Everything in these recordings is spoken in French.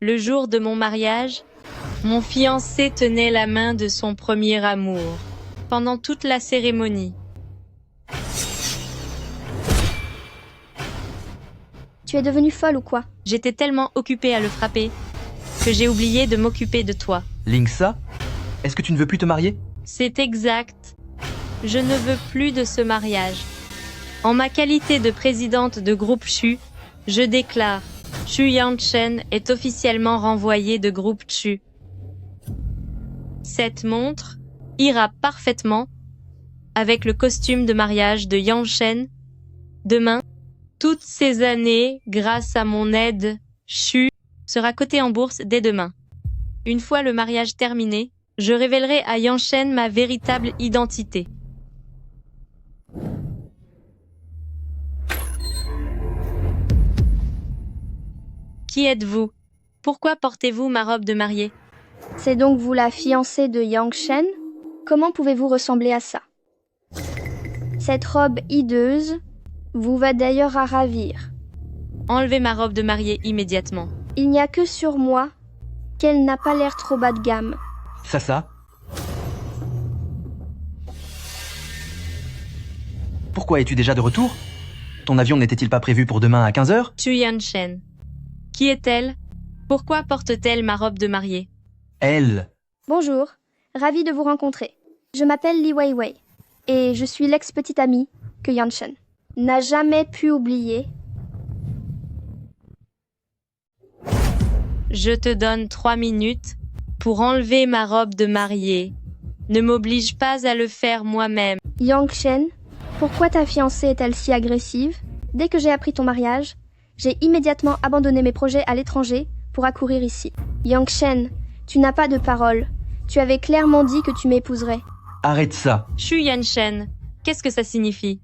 Le jour de mon mariage, mon fiancé tenait la main de son premier amour pendant toute la cérémonie. Tu es devenue folle ou quoi? J'étais tellement occupée à le frapper que j'ai oublié de m'occuper de toi. Linksa, est-ce que tu ne veux plus te marier? C'est exact. Je ne veux plus de ce mariage. En ma qualité de présidente de groupe Chu, je déclare Xu Yanchen est officiellement renvoyé de groupe Chu. Cette montre ira parfaitement avec le costume de mariage de Yanchen. Demain, toutes ces années, grâce à mon aide, Xu sera cotée en bourse dès demain. Une fois le mariage terminé, je révélerai à Yanchen ma véritable identité. Qui êtes-vous? Pourquoi portez-vous ma robe de mariée? C'est donc vous la fiancée de Yang Shen? Comment pouvez-vous ressembler à ça? Cette robe hideuse vous va d'ailleurs à ravir. Enlevez ma robe de mariée immédiatement. Il n'y a que sur moi qu'elle n'a pas l'air trop bas de gamme. Ça. Pourquoi es-tu déjà de retour? Ton avion n'était-il pas prévu pour demain à 15h? Xu Yanchen. Qui est-elle? Pourquoi porte-t-elle ma robe de mariée? Elle. Bonjour, ravie de vous rencontrer. Je m'appelle Li Weiwei et je suis l'ex-petite amie que Yan Shen n'a jamais pu oublier. Je te donne 3 minutes pour enlever ma robe de mariée. Ne m'oblige pas à le faire moi-même. Yang Shen, pourquoi ta fiancée est-elle si agressive? Dès que j'ai appris ton mariage, j'ai immédiatement abandonné mes projets à l'étranger pour accourir ici. Yang Shen, tu n'as pas de parole. Tu avais clairement dit que tu m'épouserais. Arrête ça. Xu Yanchen, qu'est-ce que ça signifie?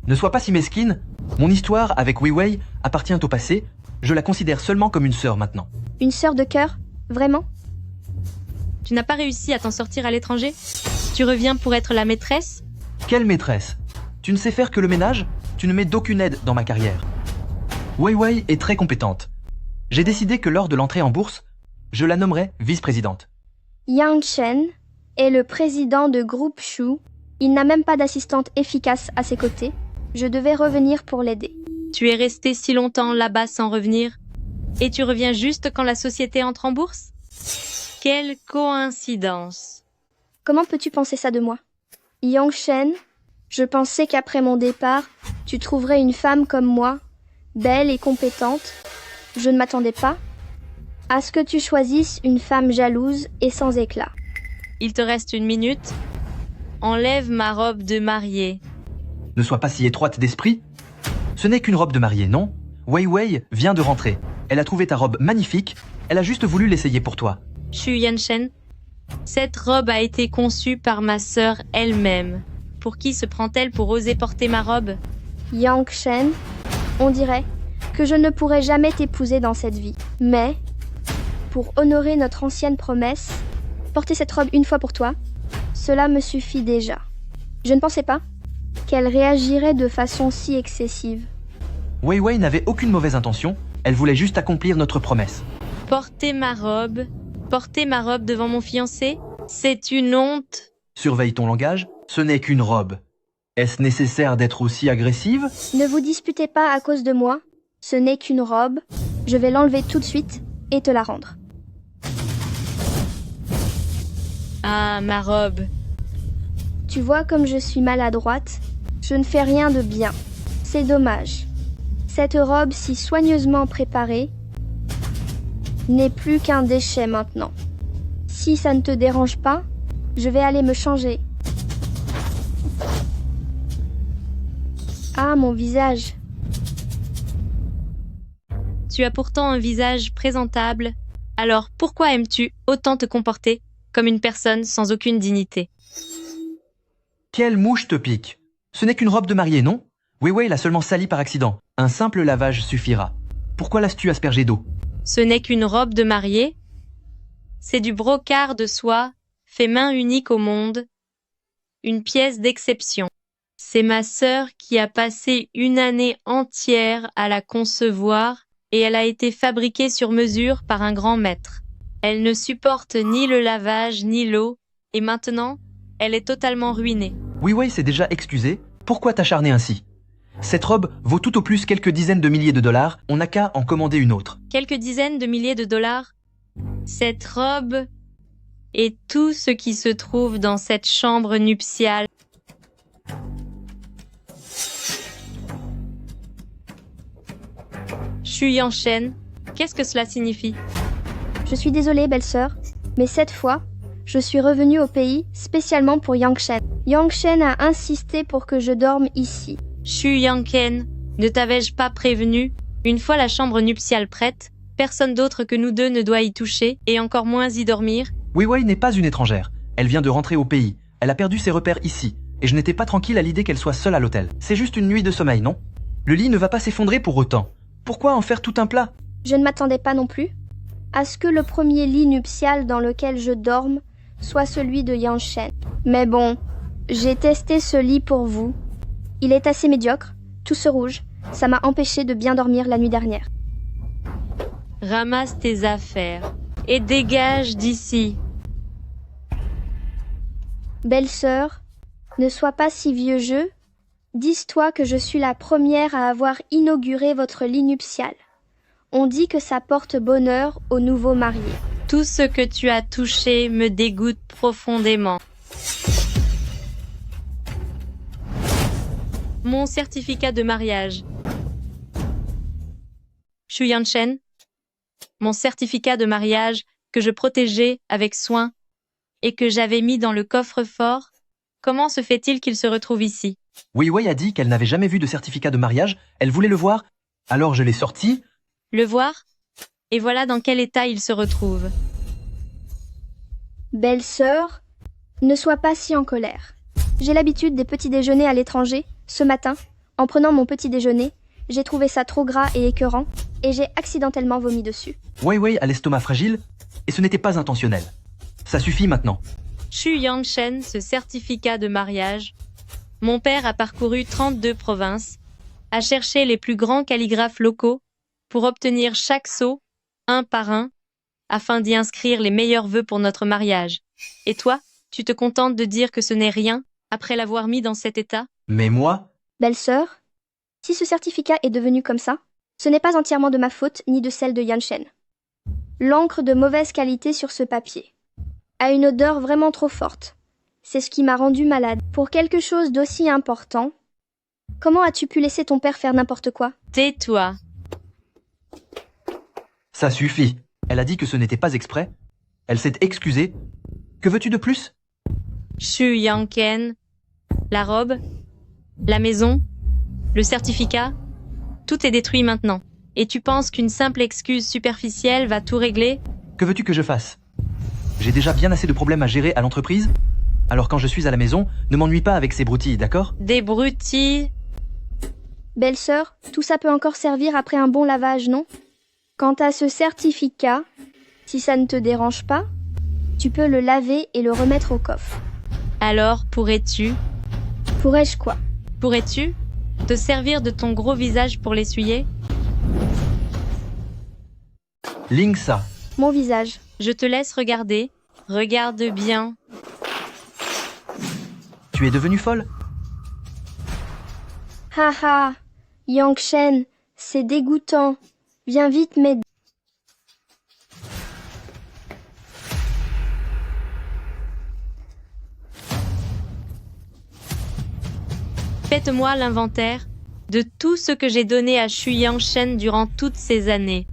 Ne sois pas si mesquine. Mon histoire avec Weiwei appartient au passé. Je la considère seulement comme une sœur maintenant. Une sœur de cœur? Vraiment? Tu n'as pas réussi à t'en sortir à l'étranger? Tu reviens pour être la maîtresse? Quelle maîtresse? Tu ne sais faire que le ménage? Tu ne mets d'aucune aide dans ma carrière. Weiwei est très compétente. J'ai décidé que lors de l'entrée en bourse, je la nommerai vice-présidente. Yang Shen est le président de groupe Shu. Il n'a même pas d'assistante efficace à ses côtés. Je devais revenir pour l'aider. Tu es resté si longtemps là-bas sans revenir? Et tu reviens juste quand la société entre en bourse? Quelle coïncidence! Comment peux-tu penser ça de moi? Yang Shen, je pensais qu'après mon départ, tu trouverais une femme comme moi, belle et compétente. Je ne m'attendais pas à ce que tu choisisses une femme jalouse et sans éclat. Il te reste 1 minute. Enlève ma robe de mariée. Ne sois pas si étroite d'esprit. Ce n'est qu'une robe de mariée, non? Weiwei vient de rentrer. Elle a trouvé ta robe magnifique. Elle a juste voulu l'essayer pour toi. Xu Yanchen, cette robe a été conçue par ma sœur elle-même. Pour qui se prend-elle pour oser porter ma robe? Yang Shen, on dirait que je ne pourrai jamais t'épouser dans cette vie. Mais, pour honorer notre ancienne promesse, porter cette robe une fois pour toi, cela me suffit déjà. Je ne pensais pas qu'elle réagirait de façon si excessive. Weiwei n'avait aucune mauvaise intention. Elle voulait juste accomplir notre promesse. Porter ma robe devant mon fiancé? C'est une honte. Surveille ton langage. Ce n'est qu'une robe. Est-ce nécessaire d'être aussi agressive? Ne vous disputez pas à cause de moi. Ce n'est qu'une robe. Je vais l'enlever tout de suite et te la rendre. Ah, ma robe. Tu vois comme je suis maladroite? Je ne fais rien de bien. C'est dommage. Cette robe si soigneusement préparée n'est plus qu'un déchet maintenant. Si ça ne te dérange pas, je vais aller me changer. Ah, mon visage. Tu as pourtant un visage présentable. Alors pourquoi aimes-tu autant te comporter comme une personne sans aucune dignité? Quelle mouche te pique? Ce n'est qu'une robe de mariée, non? Weiwei l'a seulement salie par accident. Un simple lavage suffira. Pourquoi l'as-tu aspergée d'eau? Ce n'est qu'une robe de mariée. C'est du brocart de soie, fait main unique au monde. Une pièce d'exception. C'est ma sœur qui a passé 1 année entière à la concevoir et elle a été fabriquée sur mesure par un grand maître. Elle ne supporte ni le lavage ni l'eau, et maintenant, elle est totalement ruinée. Wei Wei s'est déjà excusé. Pourquoi t'acharner ainsi? Cette robe vaut tout au plus quelques dizaines de milliers de dollars, on n'a qu'à en commander une autre. Quelques dizaines de milliers de dollars? Cette robe et tout ce qui se trouve dans cette chambre nuptiale. Shu Yanshen, qu'est-ce que cela signifie? Je suis désolée, belle-sœur, mais cette fois, je suis revenue au pays spécialement pour Yangshen. Yangshen a insisté pour que je dorme ici. Shu Yanken, ne t'avais-je pas prévenu? Une fois la chambre nuptiale prête, personne d'autre que nous deux ne doit y toucher, et encore moins y dormir. Wei Wei n'est pas une étrangère. Elle vient de rentrer au pays. Elle a perdu ses repères ici, et je n'étais pas tranquille à l'idée qu'elle soit seule à l'hôtel. C'est juste une nuit de sommeil, non? Le lit ne va pas s'effondrer pour autant. Pourquoi en faire tout un plat? Je ne m'attendais pas non plus à ce que le premier lit nuptial dans lequel je dorme soit celui de Yangshen. Mais bon, j'ai testé ce lit pour vous. Il est assez médiocre, tout ce rouge. Ça m'a empêché de bien dormir la nuit dernière. Ramasse tes affaires et dégage d'ici. Belle-sœur, ne sois pas si vieux jeu. Dis-toi que je suis la première à avoir inauguré votre lit nuptial. On dit que ça porte bonheur aux nouveaux mariés. Tout ce que tu as touché me dégoûte profondément. Mon certificat de mariage. Shu Yanshen, mon certificat de mariage que je protégeais avec soin et que j'avais mis dans le coffre-fort, comment se fait-il qu'il se retrouve ici? Wei Wei a dit qu'elle n'avait jamais vu de certificat de mariage, elle voulait le voir, alors je l'ai sorti. Le voir? Et voilà dans quel état il se retrouve. Belle-sœur, ne sois pas si en colère. J'ai l'habitude des petits déjeuners à l'étranger. Ce matin, en prenant mon petit déjeuner, j'ai trouvé ça trop gras et écœurant, et j'ai accidentellement vomi dessus. Wei Wei a l'estomac fragile, et ce n'était pas intentionnel. Ça suffit maintenant. Shu Yanshen, ce certificat de mariage. Mon père a parcouru 32 provinces, a cherché les plus grands calligraphes locaux pour obtenir chaque sceau, un par un, afin d'y inscrire les meilleurs vœux pour notre mariage. Et toi, tu te contentes de dire que ce n'est rien, après l'avoir mis dans cet état? Mais moi? Belle-sœur, si ce certificat est devenu comme ça, ce n'est pas entièrement de ma faute ni de celle de Yanshen. L'encre de mauvaise qualité sur ce papier a une odeur vraiment trop forte. C'est ce qui m'a rendue malade. Pour quelque chose d'aussi important, comment as-tu pu laisser ton père faire n'importe quoi? Tais-toi. Ça suffit. Elle a dit que ce n'était pas exprès. Elle s'est excusée. Que veux-tu de plus? Shu Yanken, la robe, la maison, le certificat, tout est détruit maintenant. Et tu penses qu'une simple excuse superficielle va tout régler? Que veux-tu que je fasse? J'ai déjà bien assez de problèmes à gérer à l'entreprise. Alors quand je suis à la maison, ne m'ennuie pas avec ces broutilles, d'accord? Des broutilles? Belle-sœur, tout ça peut encore servir après un bon lavage, non? Quant à ce certificat, si ça ne te dérange pas, tu peux le laver et le remettre au coffre. Alors, pourrais-tu Pourrais-tu te servir de ton gros visage pour l'essuyer? Lingsa, Mon visage. Je te laisse regarder. Regarde bien. tu es devenue folle? Haha, Yangshen, c'est dégoûtant. Viens vite m'aider. Faites-moi l'inventaire de tout ce que j'ai donné à Shu Yanshen durant toutes ces années.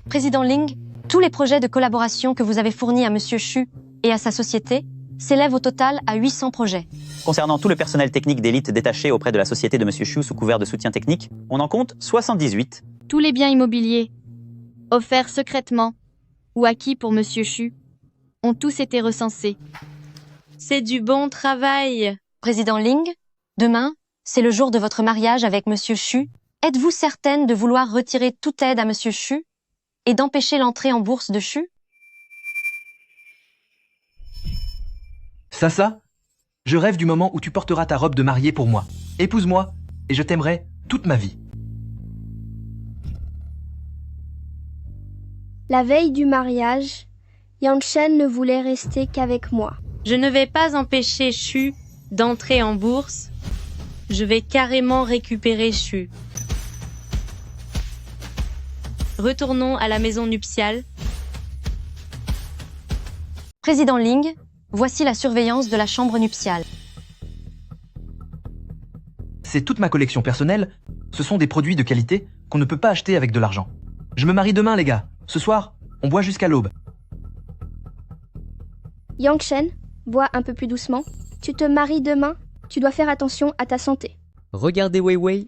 Président Ling, tous les projets de collaboration que vous avez fournis à Monsieur Shu et à sa société s'élèvent au total à 800 projets. Concernant tout le personnel technique d'élite détaché auprès de la société de Monsieur Shu sous couvert de soutien technique, on en compte 78. Tous les biens immobiliers, offerts secrètement ou acquis pour Monsieur Shu, ont tous été recensés. C'est du bon travail. Président Ling, demain, c'est le jour de votre mariage avec Monsieur Shu. Êtes-vous certaine de vouloir retirer toute aide à Monsieur Shu et d'empêcher l'entrée en bourse de Shu? Sasa, je rêve du moment où tu porteras ta robe de mariée pour moi. Épouse-moi, et je t'aimerai toute ma vie. La veille du mariage, Yangshen ne voulait rester qu'avec moi. Je ne vais pas empêcher Shu d'entrer en bourse. Je vais carrément récupérer Shu. Retournons à la maison nuptiale. Président Ling, voici la surveillance de la chambre nuptiale. C'est toute ma collection personnelle. Ce sont des produits de qualité qu'on ne peut pas acheter avec de l'argent. Je me marie demain, les gars. Ce soir, on boit jusqu'à l'aube. Yangshen, bois un peu plus doucement. Tu te maries demain, tu dois faire attention à ta santé. Regardez Wei Wei.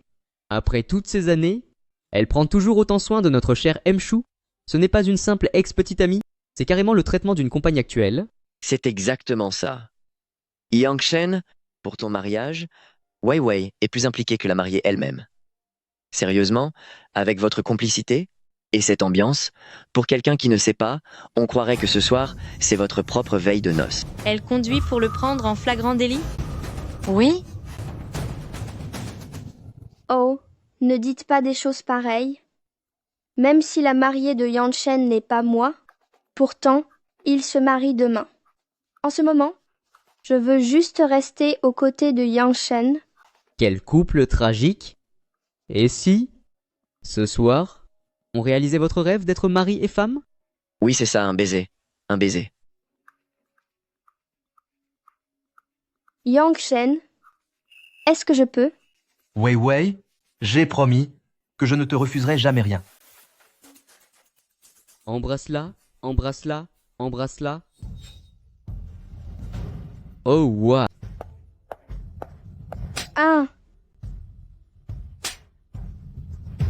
Après toutes ces années, elle prend toujours autant soin de notre cher Mshu. Ce n'est pas une simple ex-petite amie, c'est carrément le traitement d'une compagne actuelle. C'est exactement ça. Yangshen, pour ton mariage, Wei Wei est plus impliquée que la mariée elle-même. Sérieusement, avec votre complicité et cette ambiance, pour quelqu'un qui ne sait pas, on croirait que ce soir, c'est votre propre veille de noces. Elle conduit pour le prendre en flagrant délit? Oui, Oh, ne dites pas des choses pareilles. Même si la mariée de Yangshen n'est pas moi, pourtant, il se marie demain. En ce moment, je veux juste rester aux côtés de Yangshen. Quel couple tragique. Et si, ce soir, on réalisait votre rêve d'être mari et femme? Oui, c'est ça, un baiser. Un baiser. Yangshen, est-ce que je peux? Wei Wei, j'ai promis que je ne te refuserai jamais rien. Embrasse-la, embrasse-la, embrasse-la. Oh, waouh. Ah,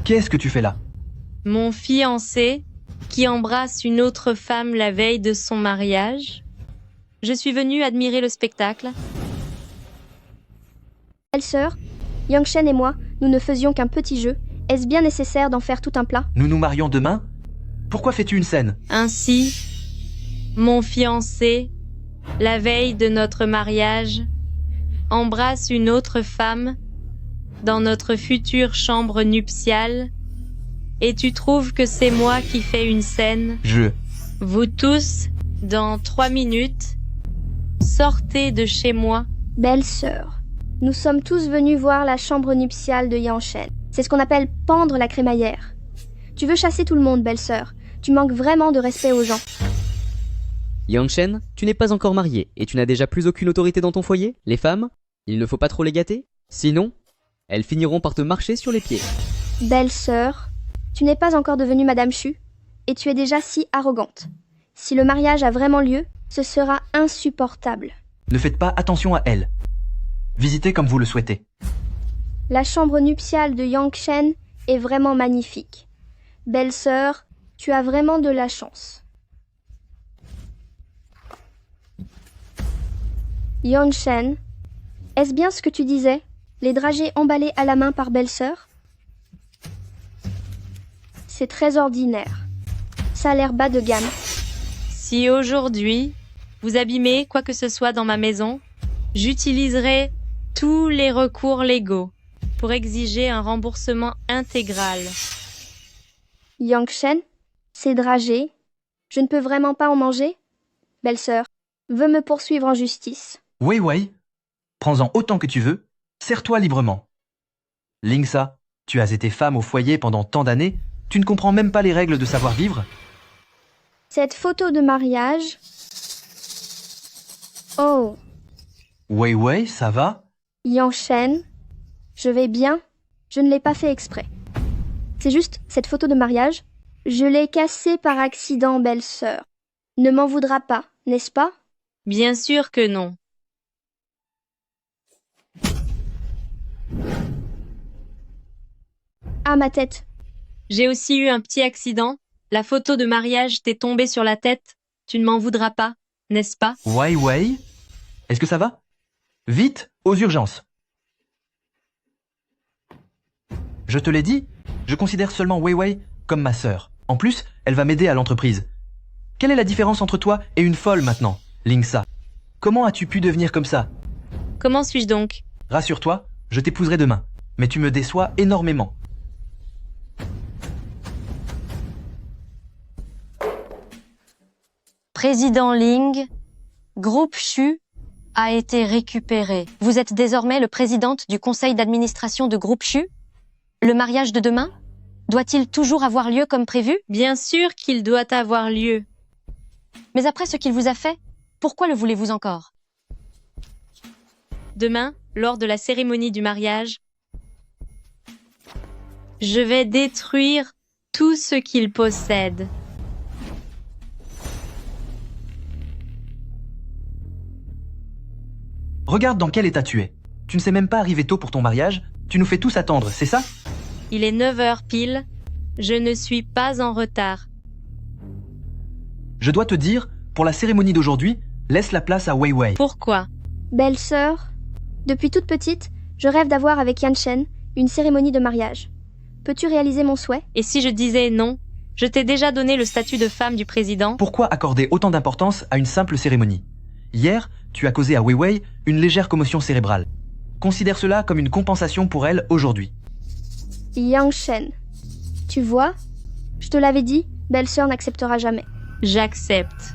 Qu'est-ce que tu fais là? Mon fiancé, qui embrasse une autre femme la veille de son mariage. Je suis venue admirer le spectacle. belle-sœur, Yangshen et moi, nous ne faisions qu'un petit jeu. Est-ce bien nécessaire d'en faire tout un plat? Nous nous marions demain? Pourquoi fais-tu une scène? Ainsi, mon fiancé, la veille de notre mariage, embrasse une autre femme dans notre future chambre nuptiale, et tu trouves que c'est moi qui fais une scène? Vous tous, dans 3 minutes, sortez de chez moi. Belle-sœur, nous sommes tous venus voir la chambre nuptiale de Yangshen. C'est ce qu'on appelle pendre la crémaillère. Tu veux chasser tout le monde, belle-sœur. Tu manques vraiment de respect aux gens. Yangshen, tu n'es pas encore mariée et tu n'as déjà plus aucune autorité dans ton foyer? Les femmes, il ne faut pas trop les gâter, sinon, elles finiront par te marcher sur les pieds. Belle-sœur, tu n'es pas encore devenue Madame Chu, et tu es déjà si arrogante. Si le mariage a vraiment lieu, ce sera insupportable. Ne faites pas attention à elle. Visitez comme vous le souhaitez. La chambre nuptiale de Yangshen est vraiment magnifique. Belle-sœur, tu as vraiment de la chance. Yangshen, est-ce bien ce que tu disais? Les dragées emballées à la main par belle-sœur? C'est très ordinaire. Ça a l'air bas de gamme. Si aujourd'hui, vous abîmez quoi que ce soit dans ma maison, j'utiliserai tous les recours légaux pour exiger un remboursement intégral. Yangshen, ces dragées, je ne peux vraiment pas en manger? Belle-sœur, veux me poursuivre en justice. Wei Wei, prends-en autant que tu veux, sers-toi librement. Lingsa, tu as été femme au foyer pendant tant d'années, tu ne comprends même pas les règles de savoir-vivre? Cette photo de mariage... Oh, Wei Wei, ça va? Yangshen, je vais bien, je ne l'ai pas fait exprès. C'est juste cette photo de mariage, je l'ai cassée par accident, belle-sœur. Ne m'en voudra pas, n'est-ce pas? Bien sûr que non. Ah, ma tête. J'ai aussi eu un petit accident. La photo de mariage t'est tombée sur la tête. Tu ne m'en voudras pas, n'est-ce pas? Wei Wei, est-ce que ça va? Vite, aux urgences. Je te l'ai dit, je considère seulement Wei Wei comme ma sœur. En plus, elle va m'aider à l'entreprise. Quelle est la différence entre toi et une folle maintenant, Lingsa? Comment as-tu pu devenir comme ça? Comment suis-je donc? Rassure-toi, je t'épouserai demain. Mais tu me déçois énormément. Président Ling, groupe Shu a été récupéré. Vous êtes désormais le présidente du conseil d'administration de groupe Shu? Le mariage de demain doit-il toujours avoir lieu comme prévu? Bien sûr qu'il doit avoir lieu. Mais après ce qu'il vous a fait, pourquoi le voulez-vous encore? Demain, lors de la cérémonie du mariage, je vais détruire tout ce qu'il possède. Regarde dans quel état tu es. Tu ne sais même pas arriver tôt pour ton mariage, tu nous fais tous attendre, c'est ça? Il est 9 heures pile. Je ne suis pas en retard. Je dois te dire, pour la cérémonie d'aujourd'hui, laisse la place à Wei Wei. Pourquoi? Belle-sœur, depuis toute petite, je rêve d'avoir avec Yang Shen une cérémonie de mariage. Peux-tu réaliser mon souhait? Et si je disais non? Je t'ai déjà donné le statut de femme du président. Pourquoi accorder autant d'importance à une simple cérémonie? Hier, tu as causé à Wei Wei une légère commotion cérébrale. Considère cela comme une compensation pour elle aujourd'hui. Yang Shen, tu vois, je te l'avais dit, belle-sœur n'acceptera jamais. J'accepte.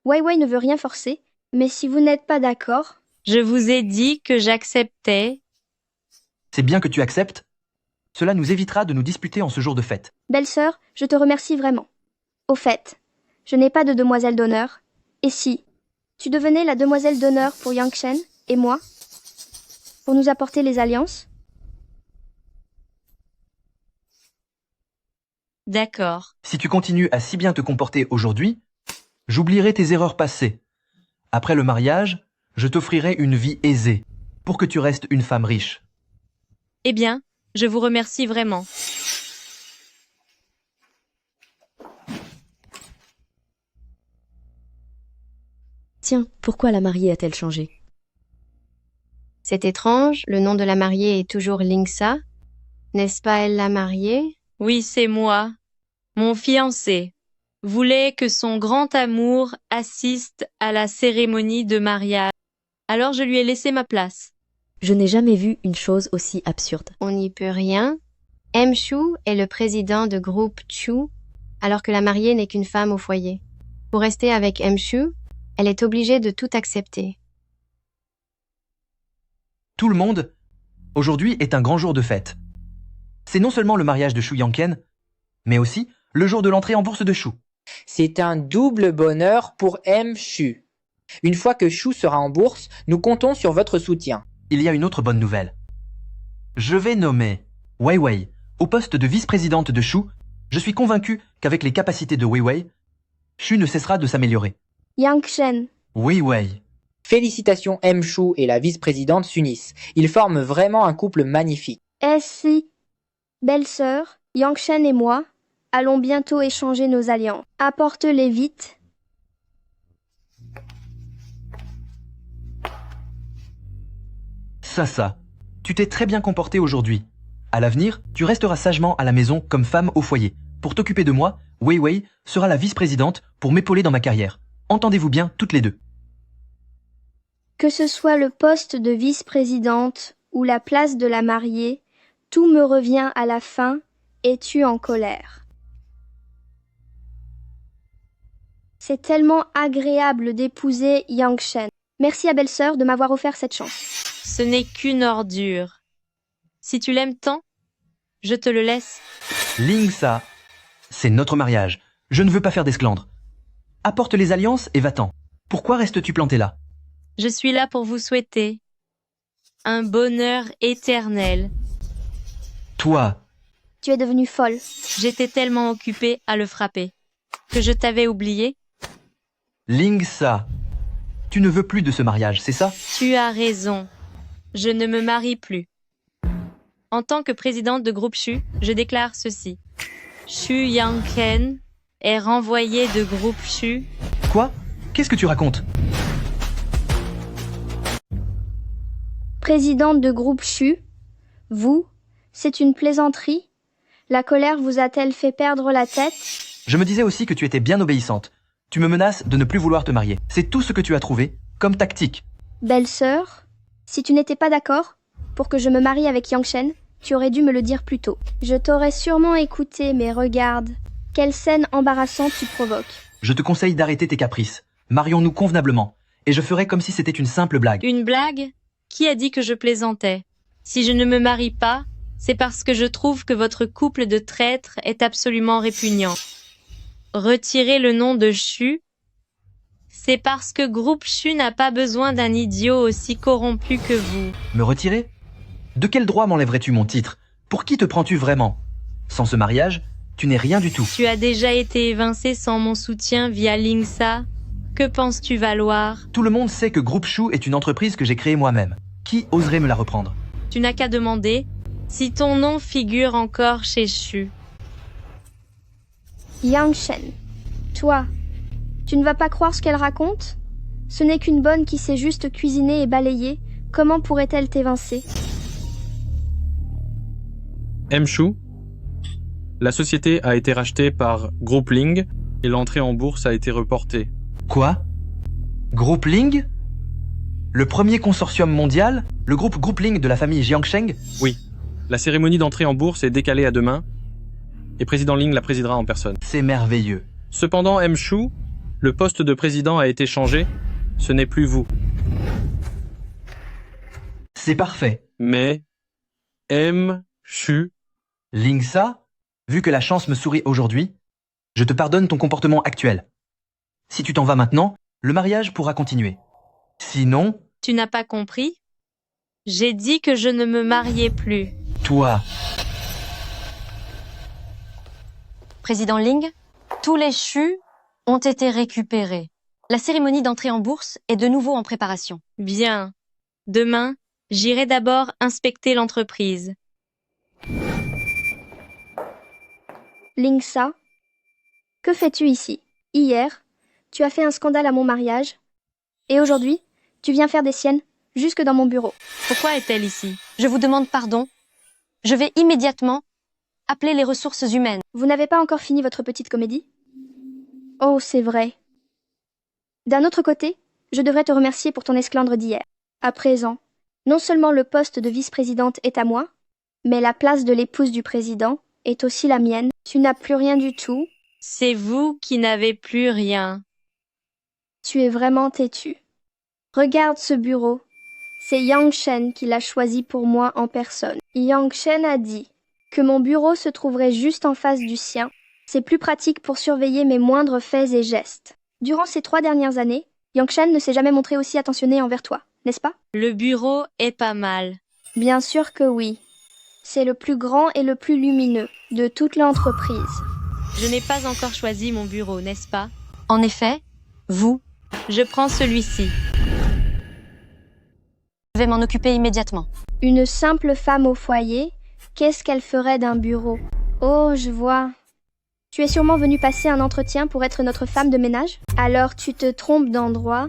Wei Wei ne veut rien forcer, mais si vous n'êtes pas d'accord... Je vous ai dit que j'acceptais. C'est bien que tu acceptes. Cela nous évitera de nous disputer en ce jour de fête. Belle-sœur, je te remercie vraiment. Au fait, je n'ai pas de demoiselle d'honneur. Et si tu devenais la demoiselle d'honneur pour Yang Shen et moi, pour nous apporter les alliances? D'accord. Si tu continues à si bien te comporter aujourd'hui, j'oublierai tes erreurs passées. Après le mariage, je t'offrirai une vie aisée, pour que tu restes une femme riche. Eh bien, je vous remercie vraiment. Tiens, pourquoi la mariée a-t-elle changé? C'est étrange, le nom de la mariée est toujours Lingsa. N'est-ce pas elle la mariée? Oui, c'est moi. Mon fiancé voulait que son grand amour assiste à la cérémonie de mariage. Alors je lui ai laissé ma place. Je n'ai jamais vu une chose aussi absurde. On n'y peut rien. M. Shu est le président de groupe Chu, alors que la mariée n'est qu'une femme au foyer. Pour rester avec M. Shu, elle est obligée de tout accepter. Tout le monde, aujourd'hui est un grand jour de fête. C'est non seulement le mariage de Shu Yangken, mais aussi le jour de l'entrée en bourse de Shu. C'est un double bonheur pour M. Shu. Une fois que Shu sera en bourse, nous comptons sur votre soutien. Il y a une autre bonne nouvelle. Je vais nommer Wei Wei au poste de vice-présidente de Shu. Je suis convaincu qu'avec les capacités de Wei Wei, Shu ne cessera de s'améliorer. Yang Shen. Wei Wei. Félicitations, M. Shu et la vice-présidente s'unissent. Ils forment vraiment un couple magnifique. Si, belle-sœur, Yang Shen et moi allons bientôt échanger nos alliances. Apporte-les vite. Ça. Tu t'es très bien comporté aujourd'hui. À l'avenir, tu resteras sagement à la maison comme femme au foyer. Pour t'occuper de moi, Wei Wei sera la vice-présidente pour m'épauler dans ma carrière. Entendez-vous bien toutes les deux. Que ce soit le poste de vice-présidente ou la place de la mariée, tout me revient à la fin. Es-tu en colère? C'est tellement agréable d'épouser Yang Shen. Merci à belle-sœur de m'avoir offert cette chance. Ce n'est qu'une ordure. Si tu l'aimes tant, je te le laisse. Lingsa, c'est notre mariage. Je ne veux pas faire d'esclandre. Apporte les alliances et va-t'en. Pourquoi restes-tu planté là? Je suis là pour vous souhaiter un bonheur éternel. Toi, Tu es devenue folle. J'étais tellement occupée à le frapper que je t'avais oublié. Lingsa, tu ne veux plus de ce mariage, c'est ça? Tu as raison. Je ne me marie plus. En tant que présidente de groupe Shu, je déclare ceci. Shu Yangken est renvoyé de groupe Shu. Quoi? Qu'est-ce que tu racontes? Présidente de groupe Shu, vous, c'est une plaisanterie? La colère vous a-t-elle fait perdre la tête? Je me disais aussi que tu étais bien obéissante. Tu me menaces de ne plus vouloir te marier. C'est tout ce que tu as trouvé comme tactique. Belle-sœur, si tu n'étais pas d'accord pour que je me marie avec Yang Shen, tu aurais dû me le dire plus tôt. Je t'aurais sûrement écouté, mais regarde, Quelle scène embarrassante tu provoques. Je te conseille d'arrêter tes caprices. Marions-nous convenablement, et je ferai comme si c'était une simple blague. Une blague? Qui a dit que je plaisantais? Si je ne me marie pas, c'est parce que je trouve que votre couple de traîtres est absolument répugnant. Retirez le nom de Shu. C'est parce que Groupe Shu n'a pas besoin d'un idiot aussi corrompu que vous. Me retirer? De quel droit m'enlèverais-tu mon titre? Pour qui te prends-tu vraiment? Sans ce mariage, tu n'es rien du tout. Tu as déjà été évincé sans mon soutien via Lingsa. Que penses-tu valoir? Tout le monde sait que Groupe Shu est une entreprise que j'ai créée moi-même. Qui oserait me la reprendre? Tu n'as qu'à demander si ton nom figure encore chez Shu. Yang Shen, toi, tu ne vas pas croire ce qu'elle raconte? Ce n'est qu'une bonne qui sait juste cuisiner et balayer. Comment pourrait-elle t'évincer? Shu, la société a été rachetée par Groupe Ling et l'entrée en bourse a été reportée. Quoi? Groupe Ling? Le premier consortium mondial? Le groupe Ling de la famille Jiangsheng? Oui, la cérémonie d'entrée en bourse est décalée à demain et président Ling la présidera en personne. C'est merveilleux. Cependant, Shu, le poste de président a été changé, ce n'est plus vous. C'est parfait. Mais Shu, Lingsa, vu que la chance me sourit aujourd'hui, je te pardonne ton comportement actuel. Si tu t'en vas maintenant, le mariage pourra continuer. Sinon... Tu n'as pas compris? J'ai dit que je ne me mariais plus. Toi... Président Ling, tous les Shu ont été récupérés. La cérémonie d'entrée en bourse est de nouveau en préparation. Bien. Demain, j'irai d'abord inspecter l'entreprise. Lingsa, que fais-tu ici? Hier, tu as fait un scandale à mon mariage. Et aujourd'hui, tu viens faire des siennes, jusque dans mon bureau. Pourquoi est-elle ici? Je vous demande pardon. Je vais immédiatement appeler les ressources humaines. Vous n'avez pas encore fini votre petite comédie? Oh, c'est vrai. D'un autre côté, je devrais te remercier pour ton esclandre d'hier. À présent, non seulement le poste de vice-présidente est à moi, mais la place de l'épouse du président est aussi la mienne. Tu n'as plus rien du tout. C'est vous qui n'avez plus rien. Tu es vraiment têtu. Regarde ce bureau. C'est Yang Shen qui l'a choisi pour moi en personne. Yang Shen a dit que mon bureau se trouverait juste en face du sien. C'est plus pratique pour surveiller mes moindres faits et gestes. Durant ces 3 dernières années, Yang Shen ne s'est jamais montré aussi attentionné envers toi, n'est-ce pas? Le bureau est pas mal. Bien sûr que oui. C'est le plus grand et le plus lumineux de toute l'entreprise. Je n'ai pas encore choisi mon bureau, n'est-ce pas? En effet, vous. Je prends celui-ci. Je vais m'en occuper immédiatement. Une simple femme au foyer, qu'est-ce qu'elle ferait d'un bureau? Oh, je vois. Tu es sûrement venue passer un entretien pour être notre femme de ménage? Alors tu te trompes d'endroit.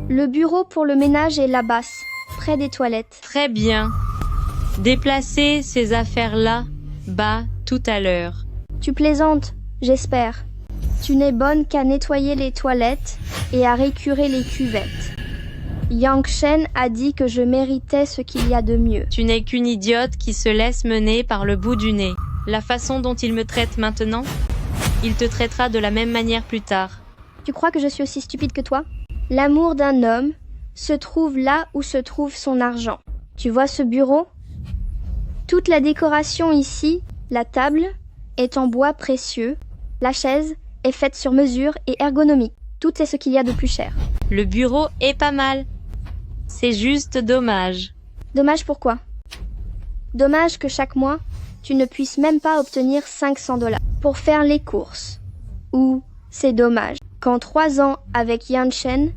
Le bureau pour le ménage est là-bas, près des toilettes. Très bien. Déplacez ces affaires-là, bas, tout à l'heure. Tu plaisantes, j'espère. Tu n'es bonne qu'à nettoyer les toilettes et à récurer les cuvettes. Yang Shen a dit que je méritais ce qu'il y a de mieux. Tu n'es qu'une idiote qui se laisse mener par le bout du nez. La façon dont il me traite maintenant, il te traitera de la même manière plus tard. Tu crois que je suis aussi stupide que toi? L'amour d'un homme se trouve là où se trouve son argent. Tu vois ce bureau? Toute la décoration ici, la table, est en bois précieux. La chaise est faite sur mesure et ergonomique. Tout est ce qu'il y a de plus cher. Le bureau est pas mal. C'est juste dommage. Dommage pourquoi? Dommage que chaque mois, tu ne puisses même pas obtenir 500 $ pour faire les courses. Ou c'est dommage qu'en 3 ans avec Yang Shen,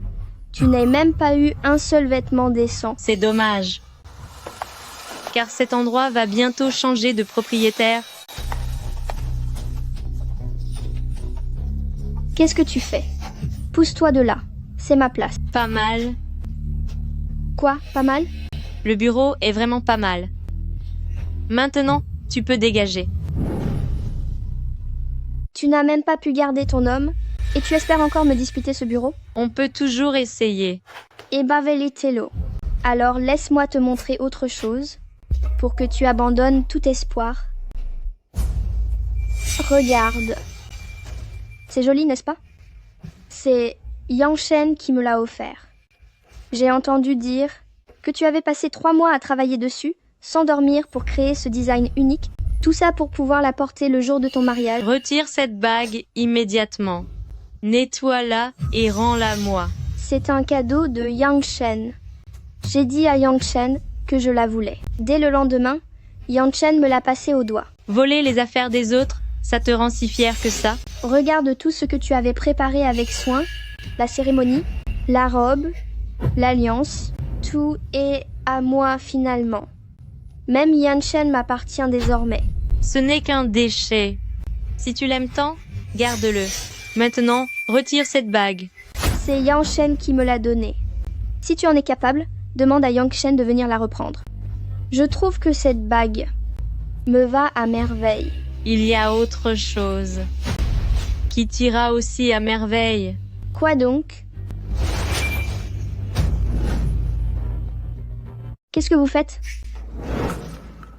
tu n'aies même pas eu un seul vêtement décent. C'est dommage. Car cet endroit va bientôt changer de propriétaire. Qu'est-ce que tu fais? Pousse-toi de là. C'est ma place. Pas mal. Quoi? Pas mal? Le bureau est vraiment pas mal. Maintenant, tu peux dégager. Tu n'as même pas pu garder ton homme et tu espères encore me disputer ce bureau? On peut toujours essayer. Eh bah, Velitello. Alors laisse-moi te montrer autre chose pour que tu abandonnes tout espoir. Regarde. C'est joli, n'est-ce pas? C'est Yangshen qui me l'a offert. J'ai entendu dire que tu avais passé 3 mois à travailler dessus, sans dormir pour créer ce design unique, tout ça pour pouvoir la porter le jour de ton mariage. Retire cette bague immédiatement. Nettoie-la et rends-la moi. C'est un cadeau de Yangshen. J'ai dit à Yangshen que je la voulais. Dès le lendemain, Yangshen me l'a passée au doigt. Voler les affaires des autres, ça te rend si fier que ça? Regarde tout ce que tu avais préparé avec soin, la cérémonie, la robe, l'alliance, tout est à moi finalement. Même Yangshen m'appartient désormais. Ce n'est qu'un déchet. Si tu l'aimes tant, garde-le. Maintenant, retire cette bague. C'est Yangshen qui me l'a donnée. Si tu en es capable, demande à Yangshen de venir la reprendre. Je trouve que cette bague me va à merveille. Il y a autre chose qui t'ira aussi à merveille. Quoi donc? Qu'est-ce que vous faites?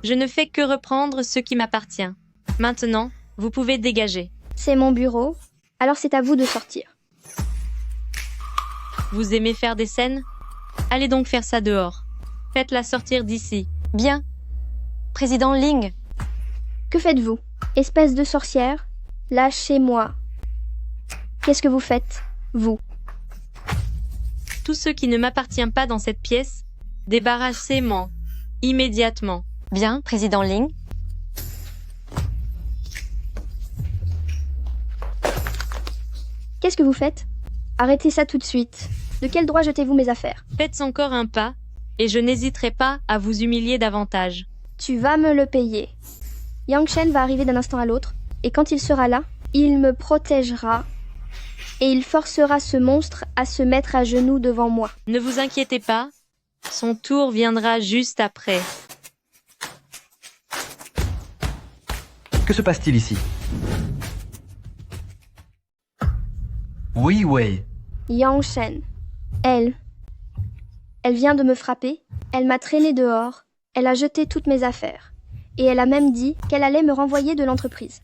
Je ne fais que reprendre ce qui m'appartient. Maintenant, vous pouvez dégager. C'est mon bureau, alors c'est à vous de sortir. Vous aimez faire des scènes? Allez donc faire ça dehors. Faites-la sortir d'ici. Bien. Président Ling, Que faites-vous? Espèce de sorcière? Lâchez-moi. Qu'est-ce que vous faites, vous? Tout ce qui ne m'appartient pas dans cette pièce, débarrassez-m'en. Immédiatement. bien, président Ling. Qu'est-ce que vous faites? Arrêtez ça tout de suite. De quel droit jetez-vous mes affaires? Faites encore un pas, et je n'hésiterai pas à vous humilier davantage. Tu vas me le payer. Yangshen va arriver d'un instant à l'autre, et quand il sera là, il me protégera, et il forcera ce monstre à se mettre à genoux devant moi. Ne vous inquiétez pas, son tour viendra juste après. Que se passe-t-il ici? Oui, Wei. Yangshen. Elle vient de me frapper, elle m'a traîné dehors, elle a jeté toutes mes affaires. Et elle a même dit qu'elle allait me renvoyer de l'entreprise.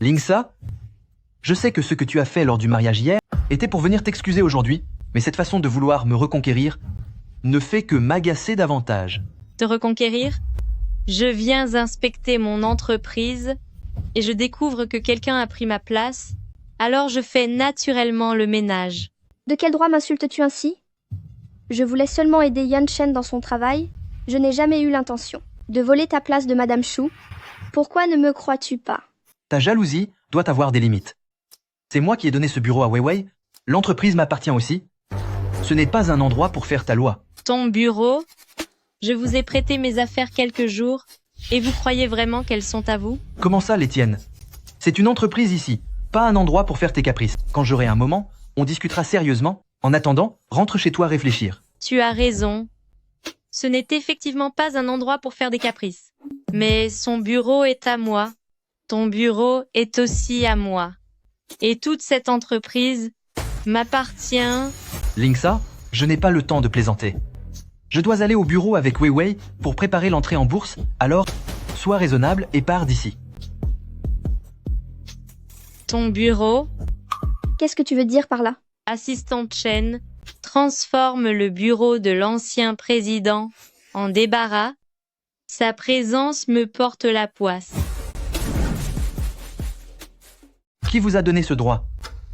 Lingsa, je sais que ce que tu as fait lors du mariage hier était pour venir t'excuser aujourd'hui, mais cette façon de vouloir me reconquérir ne fait que m'agacer davantage. Te reconquérir? Je viens inspecter mon entreprise et je découvre que quelqu'un a pris ma place, alors je fais naturellement le ménage. De quel droit m'insultes-tu ainsi? Je voulais seulement aider Yangshen dans son travail, je n'ai jamais eu l'intention de voler ta place de Madame Chou. Pourquoi ne me crois-tu pas? Ta jalousie doit avoir des limites. C'est moi qui ai donné ce bureau à Weiwei, l'entreprise m'appartient aussi. Ce n'est pas un endroit pour faire ta loi. Ton bureau? Je vous ai prêté mes affaires quelques jours, et vous croyez vraiment qu'elles sont à vous? Comment ça, l'Étienne? C'est une entreprise ici, pas un endroit pour faire tes caprices. Quand j'aurai un moment, on discutera sérieusement. En attendant, rentre chez toi réfléchir. Tu as raison. Ce n'est effectivement pas un endroit pour faire des caprices. Mais son bureau est à moi. Ton bureau est aussi à moi. Et toute cette entreprise m'appartient. Lingsa, je n'ai pas le temps de plaisanter. Je dois aller au bureau avec Weiwei pour préparer l'entrée en bourse, alors sois raisonnable et pars d'ici. Ton bureau, Qu'est-ce que tu veux dire par là? assistante Chen, transforme le bureau de l'ancien président en débarras. Sa présence me porte la poisse. Qui vous a donné ce droit?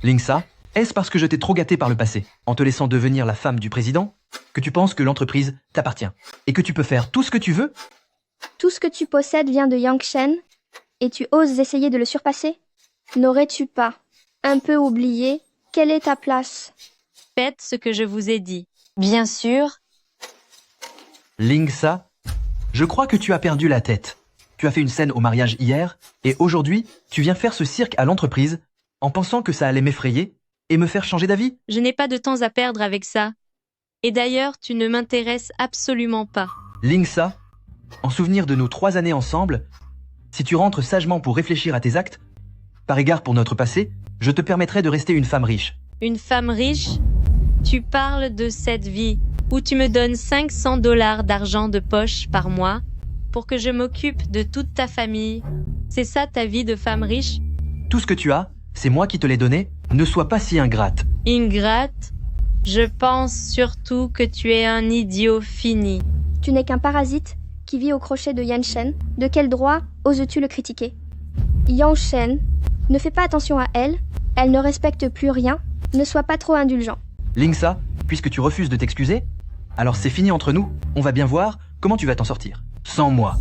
Lingsa, est-ce parce que je t'ai trop gâté par le passé, en te laissant devenir la femme du président, que tu penses que l'entreprise t'appartient et que tu peux faire tout ce que tu veux? Tout ce que tu possèdes vient de Yangshen, et tu oses essayer de le surpasser? N'aurais-tu pas un peu oublié quelle est ta place? Faites ce que je vous ai dit. Bien sûr. Lingsa, je crois que tu as perdu la tête. Tu as fait une scène au mariage hier, et aujourd'hui, tu viens faire ce cirque à l'entreprise en pensant que ça allait m'effrayer et me faire changer d'avis? Je n'ai pas de temps à perdre avec ça. Et d'ailleurs, tu ne m'intéresses absolument pas. Lingsa, en souvenir de nos 3 années ensemble, si tu rentres sagement pour réfléchir à tes actes, par égard pour notre passé, je te permettrai de rester une femme riche. Une femme riche? Tu parles de cette vie où tu me donnes $500 d'argent de poche par mois pour que je m'occupe de toute ta famille. C'est ça ta vie de femme riche? Tout ce que tu as, C'est moi qui te l'ai donné. Ne sois pas si ingrate. Ingrate, je pense surtout que tu es un idiot fini. Tu n'es qu'un parasite qui vit au crochet de Yan Shen. De quel droit oses-tu le critiquer? Yang Shen, ne fais pas attention à elle. Elle ne respecte plus rien. Ne sois pas trop indulgent. Lingsa, puisque tu refuses de t'excuser, alors c'est fini entre nous. On va bien voir comment tu vas t'en sortir. Sans moi.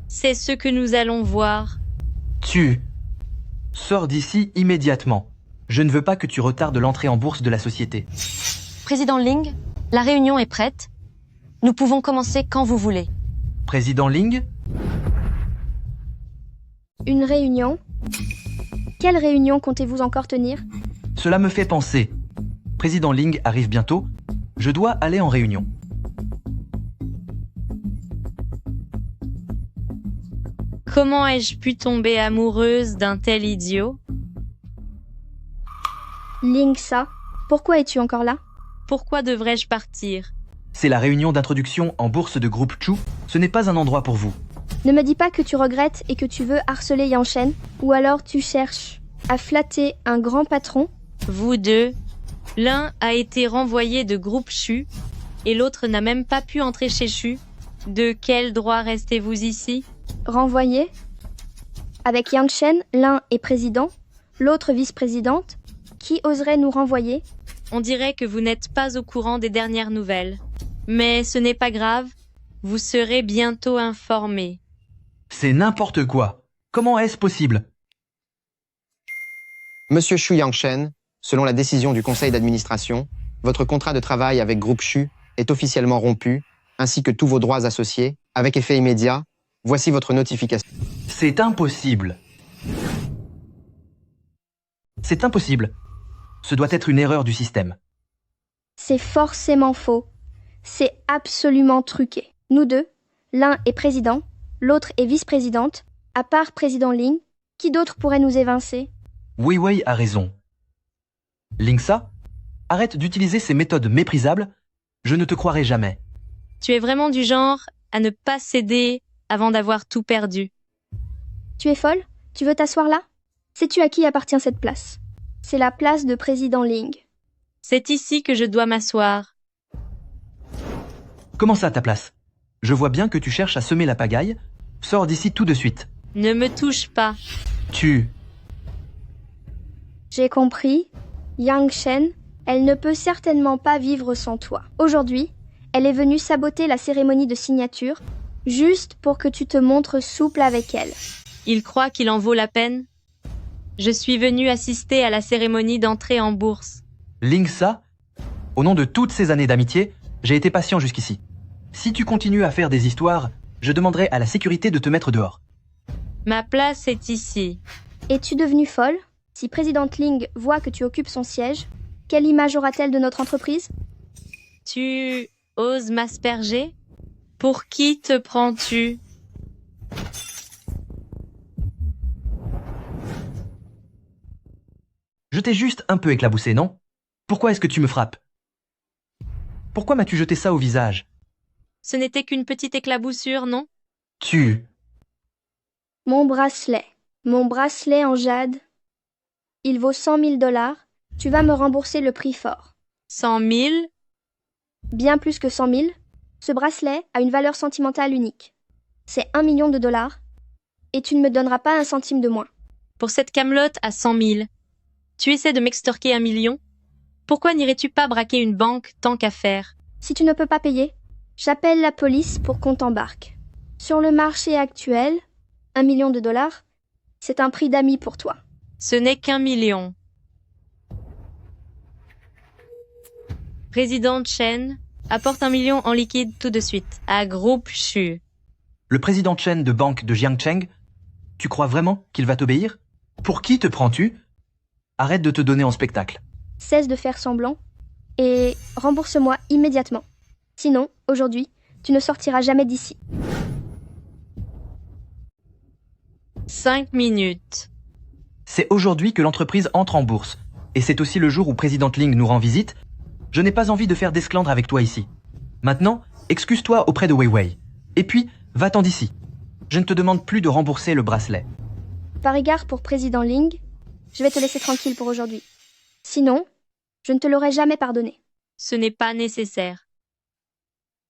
C'est ce que nous allons voir. Tu sors d'ici immédiatement. Je ne veux pas que tu retardes l'entrée en bourse de la société. Président Ling, la réunion est prête. Nous pouvons commencer quand vous voulez. Président Ling, Une réunion? Quelle réunion comptez-vous encore tenir? cela me fait penser. Président Ling arrive bientôt. Je dois aller en réunion. Comment ai-je pu tomber amoureuse d'un tel idiot? Lingsa, pourquoi es-tu encore là? Pourquoi devrais-je partir? C'est la réunion d'introduction en bourse de groupe Chu. Ce n'est pas un endroit pour vous. Ne me dis pas que tu regrettes et que tu veux harceler Yang Shen, ou alors tu cherches à flatter un grand patron. Vous deux, l'un a été renvoyé de groupe Chu et l'autre n'a même pas pu entrer chez Chu. De quel droit restez-vous ici? Renvoyé? Avec Yang Shen, l'un est président, l'autre vice-présidente. Qui oserait nous renvoyer? On dirait que vous n'êtes pas au courant des dernières nouvelles. Mais ce n'est pas grave, vous serez bientôt informés. C'est n'importe quoi. Comment est-ce possible? Monsieur Shu Yangshen, selon la décision du conseil d'administration, votre contrat de travail avec Groupe Shu est officiellement rompu, ainsi que tous vos droits associés, avec effet immédiat. Voici votre notification. C'est impossible. C'est impossible. Ce doit être une erreur du système. C'est forcément faux. C'est absolument truqué. Nous deux, l'un est président, l'autre est vice-présidente. À part président Ling, qui d'autre pourrait nous évincer? Wei Wei a raison. Lingsa, arrête d'utiliser ces méthodes méprisables. Je ne te croirai jamais. Tu es vraiment du genre à ne pas céder avant d'avoir tout perdu. Tu es folle? Tu veux t'asseoir là? Sais-tu à qui appartient cette place? C'est la place de président Ling. C'est ici que je dois m'asseoir. Comment ça, ta place? Je vois bien que tu cherches à semer la pagaille. Sors d'ici tout de suite. Ne me touche pas. J'ai compris. Yang Shen, elle ne peut certainement pas vivre sans toi. Aujourd'hui, elle est venue saboter la cérémonie de signature, juste pour que tu te montres souple avec elle. Il croit qu'il en vaut la peine? Je suis venue assister à la cérémonie d'entrée en bourse. Lingsa, au nom de toutes ces années d'amitié, j'ai été patient jusqu'ici. Si tu continues à faire des histoires, je demanderai à la sécurité de te mettre dehors. Ma place est ici. Es-tu devenue folle? Si présidente Ling voit que tu occupes son siège, quelle image aura-t-elle de notre entreprise? Tu oses m'asperger? Pour qui te prends-tu? Je t'ai juste un peu éclaboussé, non? Pourquoi est-ce que tu me frappes? Pourquoi m'as-tu jeté ça au visage? Ce n'était qu'une petite éclaboussure, non? Mon bracelet en jade. Il vaut 100 000 $. Tu vas me rembourser le prix fort. 100 000? Bien plus que 100 000. Ce bracelet a une valeur sentimentale unique. C'est 1 million de $. Et tu ne me donneras pas un centime de moins. Pour cette camelote à 100 000. Tu essaies de m'extorquer 1 million? Pourquoi n'irais-tu pas braquer une banque tant qu'à faire? Si tu ne peux pas payer, j'appelle la police pour qu'on t'embarque. Sur le marché actuel, 1 million de $, c'est un prix d'amis pour toi. Ce n'est qu'1 million. Président Chen, apporte 1 million en liquide tout de suite à Groupe Shu. Le président Chen de banque de Jiangcheng, tu crois vraiment qu'il va t'obéir? Pour qui te prends-tu? Arrête de te donner en spectacle. Cesse de faire semblant et rembourse-moi immédiatement. Sinon, aujourd'hui, tu ne sortiras jamais d'ici. 5 minutes. C'est aujourd'hui que l'entreprise entre en bourse. Et c'est aussi le jour où présidente Ling nous rend visite. Je n'ai pas envie de faire d'esclandre avec toi ici. Maintenant, excuse-toi auprès de Wei Wei. Et puis, va-t'en d'ici. Je ne te demande plus de rembourser le bracelet. Par égard pour président Ling, je vais te laisser tranquille pour aujourd'hui. Sinon, je ne te l'aurais jamais pardonné. Ce n'est pas nécessaire.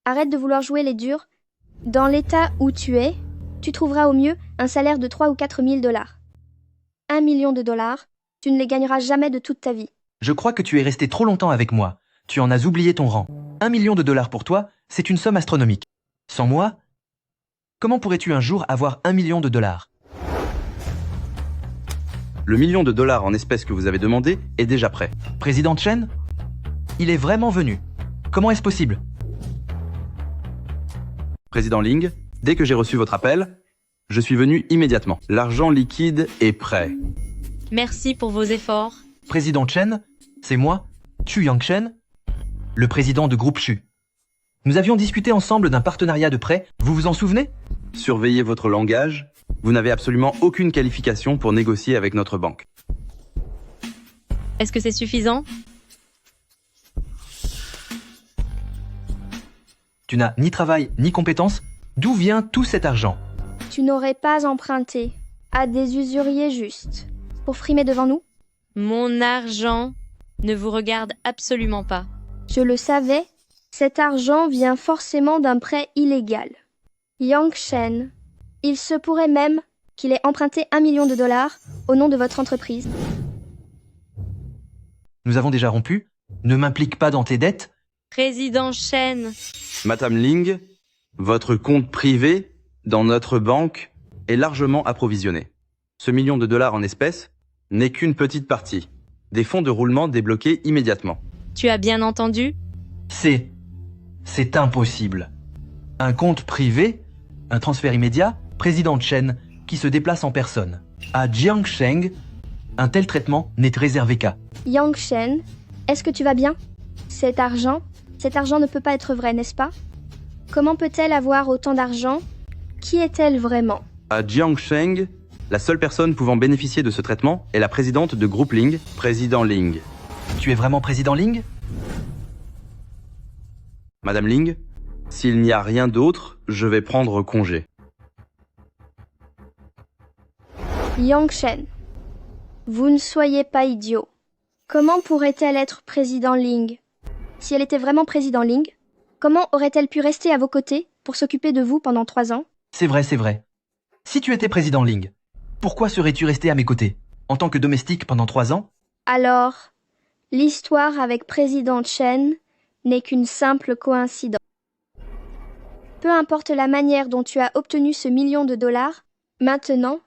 Arrête de vouloir jouer les durs. Dans l'état où tu es, tu trouveras au mieux un salaire de 3 ou 4 000 $. 1 million de dollars, tu ne les gagneras jamais de toute ta vie. Je crois que tu es resté trop longtemps avec moi. Tu en as oublié ton rang. 1 million de dollars pour toi, c'est une somme astronomique. Sans moi, comment pourrais-tu un jour avoir 1 million de dollars? Le million de dollars en espèces que vous avez demandé est déjà prêt. Président Chen, il est vraiment venu. Comment est-ce possible? Président Ling, dès que j'ai reçu votre appel, je suis venu immédiatement. L'argent liquide est prêt. Merci pour vos efforts. Président Chen, c'est moi, Chu Yangchen, le président de Groupe Shu. Nous avions discuté ensemble d'un partenariat de prêt, vous vous en souvenez? Surveillez votre langage. Vous n'avez absolument aucune qualification pour négocier avec notre banque. Est-ce que c'est suffisant? Tu n'as ni travail ni compétences. D'où vient tout cet argent? Tu n'aurais pas emprunté à des usuriers justes pour frimer devant nous? Mon argent ne vous regarde absolument pas. Je le savais, cet argent vient forcément d'un prêt illégal. Yangchen, il se pourrait même qu'il ait emprunté 1 million de dollars au nom de votre entreprise. Nous avons déjà rompu. Ne m'implique pas dans tes dettes. Président Chen, Madame Ling, votre compte privé dans notre banque est largement approvisionné. Ce million de dollars en espèces n'est qu'une petite partie. Des fonds de roulement débloqués immédiatement. tu as bien entendu? C'est impossible. Un compte privé, un transfert immédiat, président Chen, qui se déplace en personne. À Jiangsheng, un tel traitement n'est réservé qu'à... Yangchen, est-ce que tu vas bien? Cet argent ne peut pas être vrai, n'est-ce pas? Comment peut-elle avoir autant d'argent? Qui est-elle vraiment? À Jiangsheng, la seule personne pouvant bénéficier de ce traitement est la présidente de Groupe Ling, président Ling. Tu es vraiment président Ling? Madame Ling, s'il n'y a rien d'autre, je vais prendre congé. Yangchen, vous ne soyez pas idiot. Comment pourrait-elle être président Ling? Si elle était vraiment président Ling, comment aurait-elle pu rester à vos côtés pour s'occuper de vous pendant 3 ans? C'est vrai, c'est vrai. Si tu étais président Ling, pourquoi serais-tu resté à mes côtés, en tant que domestique pendant 3 ans? Alors, l'histoire avec président Chen n'est qu'une simple coïncidence. Peu importe la manière dont tu as obtenu ce million de dollars, maintenant,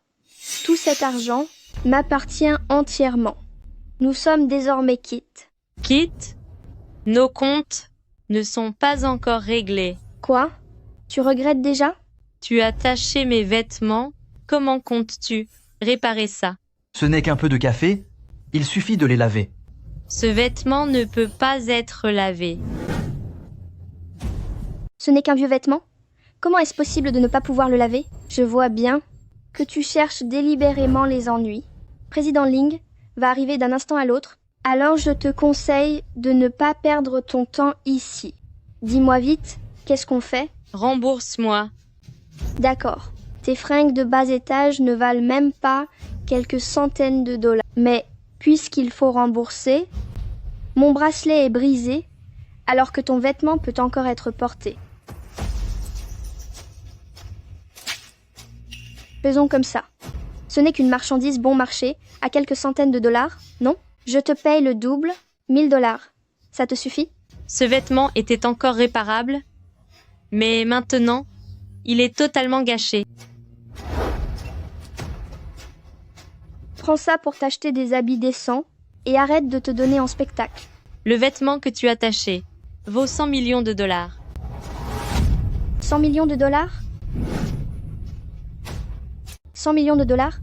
tout cet argent m'appartient entièrement. Nous sommes désormais quittes. Quitte? Nos comptes ne sont pas encore réglés. Quoi? Tu regrettes déjà? Tu as taché mes vêtements. Comment comptes-tu réparer ça? Ce n'est qu'un peu de café, il suffit de les laver. Ce vêtement ne peut pas être lavé. Ce n'est qu'un vieux vêtement? Comment est-ce possible de ne pas pouvoir le laver? Je vois bien que tu cherches délibérément les ennuis. Président Ling va arriver d'un instant à l'autre, alors je te conseille de ne pas perdre ton temps ici. Dis-moi vite, qu'est-ce qu'on fait? Rembourse-moi. D'accord. Tes fringues de bas étage ne valent même pas quelques centaines de dollars. Mais puisqu'il faut rembourser, mon bracelet est brisé, alors que ton vêtement peut encore être porté. Faisons comme ça. Ce n'est qu'une marchandise bon marché, à quelques centaines de dollars, non? Je te paye le double, 1000 dollars. Ça te suffit? Ce vêtement était encore réparable, mais maintenant, il est totalement gâché. Prends ça pour t'acheter des habits décents et arrête de te donner en spectacle. Le vêtement que tu as taché vaut 100 millions de dollars. 100 millions de dollars? 100 millions de dollars?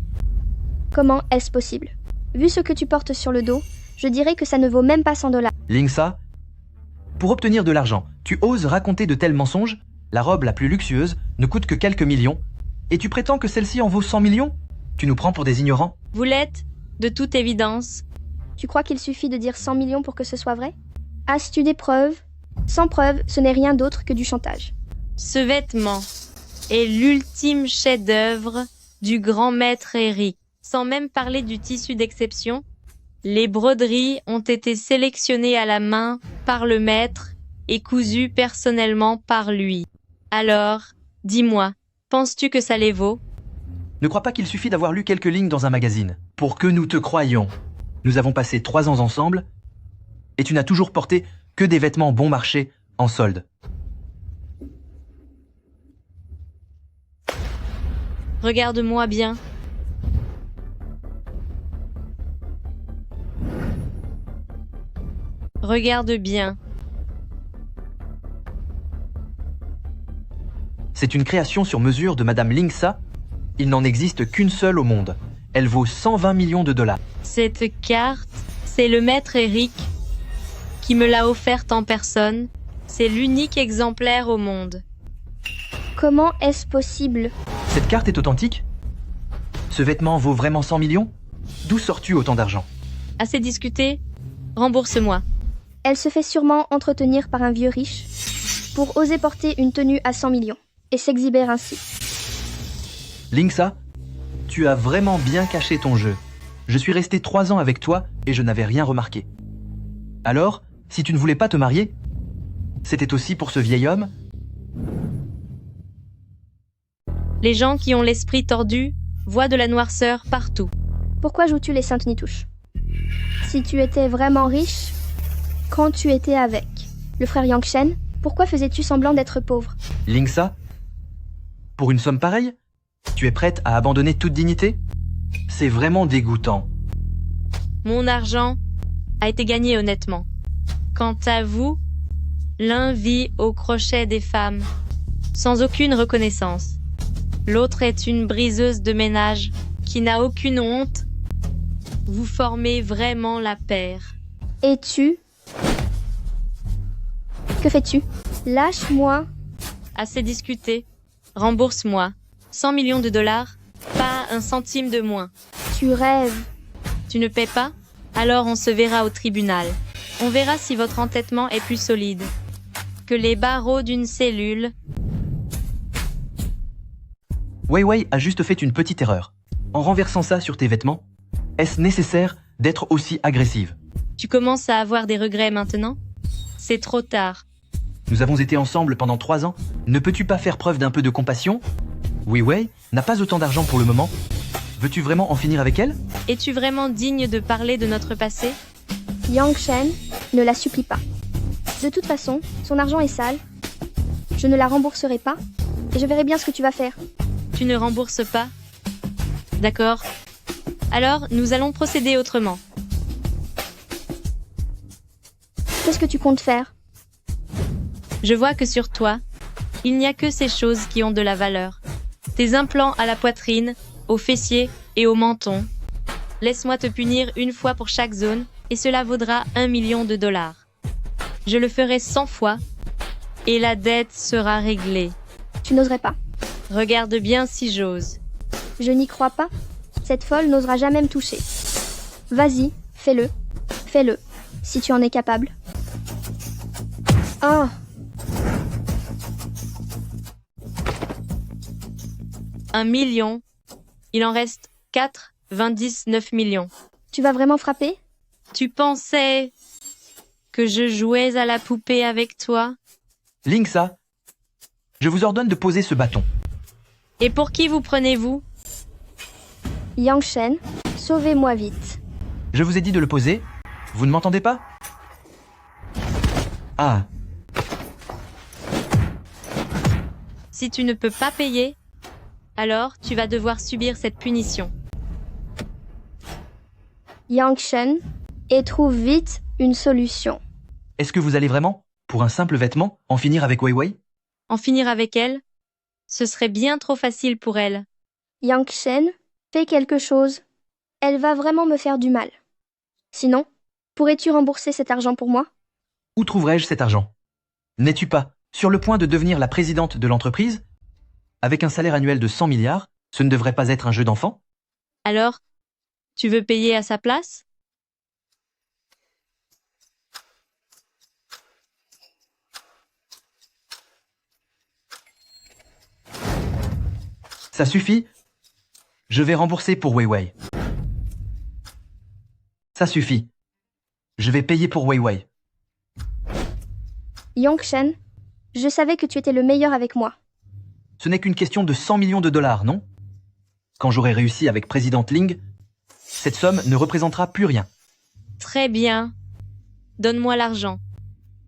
Comment est-ce possible? Vu ce que tu portes sur le dos, je dirais que ça ne vaut même pas 100 dollars. Lingsa, pour obtenir de l'argent, tu oses raconter de tels mensonges? La robe la plus luxueuse ne coûte que quelques millions, et tu prétends que celle-ci en vaut 100 millions? Tu nous prends pour des ignorants? Vous l'êtes, de toute évidence. Tu crois qu'il suffit de dire 100 millions pour que ce soit vrai? As-tu des preuves? Sans preuves, ce n'est rien d'autre que du chantage. Ce vêtement est l'ultime chef-d'œuvre du grand maître Eric. Sans même parler du tissu d'exception, les broderies ont été sélectionnées à la main par le maître et cousues personnellement par lui. Alors, dis-moi, penses-tu que ça les vaut? Ne crois pas qu'il suffit d'avoir lu quelques lignes dans un magazine pour que nous te croyions. Nous avons passé 3 ans ensemble et tu n'as toujours porté que des vêtements bon marché en solde. Regarde-moi bien. Regarde bien. C'est une création sur mesure de Madame Lingsa. Il n'en existe qu'une seule au monde. Elle vaut 120 millions de dollars. Cette carte, c'est le maître Eric qui me l'a offerte en personne. C'est l'unique exemplaire au monde. Comment est-ce possible? Cette carte est authentique? Ce vêtement vaut vraiment 100 millions? D'où sors-tu autant d'argent? Assez discuté, rembourse-moi. Elle se fait sûrement entretenir par un vieux riche pour oser porter une tenue à 100 millions et s'exhiber ainsi. Lingsa, tu as vraiment bien caché ton jeu. Je suis resté 3 ans avec toi et je n'avais rien remarqué. Alors, si tu ne voulais pas te marier, c'était aussi pour ce vieil homme? Les gens qui ont l'esprit tordu voient de la noirceur partout. Pourquoi joues-tu les saintes nitouches? Si tu étais vraiment riche, quand tu étais avec le frère Yangshen, pourquoi faisais-tu semblant d'être pauvre? Lingsa, pour une somme pareille, tu es prête à abandonner toute dignité? C'est vraiment dégoûtant. Mon argent a été gagné honnêtement. Quant à vous, l'un vit au crochet des femmes, sans aucune reconnaissance. L'autre est une briseuse de ménage qui n'a aucune honte. Vous formez vraiment la paire. Et tu? Que fais-tu? Lâche-moi. Assez discuté. Rembourse-moi. 100 millions de dollars, pas un centime de moins. Tu rêves. Tu ne paies pas? Alors on se verra au tribunal. On verra si votre entêtement est plus solide que les barreaux d'une cellule. Wei Wei a juste fait une petite erreur. En renversant ça sur tes vêtements, est-ce nécessaire d'être aussi agressive? Tu commences à avoir des regrets maintenant? C'est trop tard. Nous avons été ensemble pendant 3 ans. Ne peux-tu pas faire preuve d'un peu de compassion? Wei Wei n'a pas autant d'argent pour le moment. Veux-tu vraiment en finir avec elle? Es-tu vraiment digne de parler de notre passé? Yangshen ne la supplie pas. De toute façon, son argent est sale. Je ne la rembourserai pas et je verrai bien ce que tu vas faire. Tu ne rembourses pas? D'accord. Alors, nous allons procéder autrement. Qu'est-ce que tu comptes faire? Je vois que sur toi, il n'y a que ces choses qui ont de la valeur. Tes implants à la poitrine, aux fessiers et au menton. Laisse-moi te punir une fois pour chaque zone et cela vaudra 1 million de dollars. Je le ferai 100 fois et la dette sera réglée. Tu n'oserais pas. Regarde bien si j'ose. Je n'y crois pas. Cette folle n'osera jamais me toucher. Vas-y, fais-le. Fais-le, si tu en es capable. Oh! 1 million. Il en reste 99 millions. Tu vas vraiment frapper? Tu pensais que je jouais à la poupée avec toi? Lingsa, je vous ordonne de poser ce bâton. Et pour qui vous prenez-vous? Yangshen, sauvez-moi vite. Je vous ai dit de le poser. Vous ne m'entendez pas? Ah. Si tu ne peux pas payer, alors tu vas devoir subir cette punition. Yangshen, et trouve vite une solution. Est-ce que vous allez vraiment, pour un simple vêtement, en finir avec Wei Wei? En finir avec elle? Ce serait bien trop facile pour elle. Yangshen, fais quelque chose. Elle va vraiment me faire du mal. Sinon, pourrais-tu rembourser cet argent pour moi? Où trouverai-je cet argent? N'es-tu pas sur le point de devenir la présidente de l'entreprise? Avec un salaire annuel de 100 milliards, ce ne devrait pas être un jeu d'enfant? Alors, tu veux payer à sa place? Ça suffit? Je vais rembourser pour Wei Wei. Ça suffit. Je vais payer pour Weiwei. Yangshen, je savais que tu étais le meilleur avec moi. Ce n'est qu'une question de 100 millions de dollars, non? Quand j'aurai réussi avec Présidente Ling, cette somme ne représentera plus rien. Très bien. Donne-moi l'argent.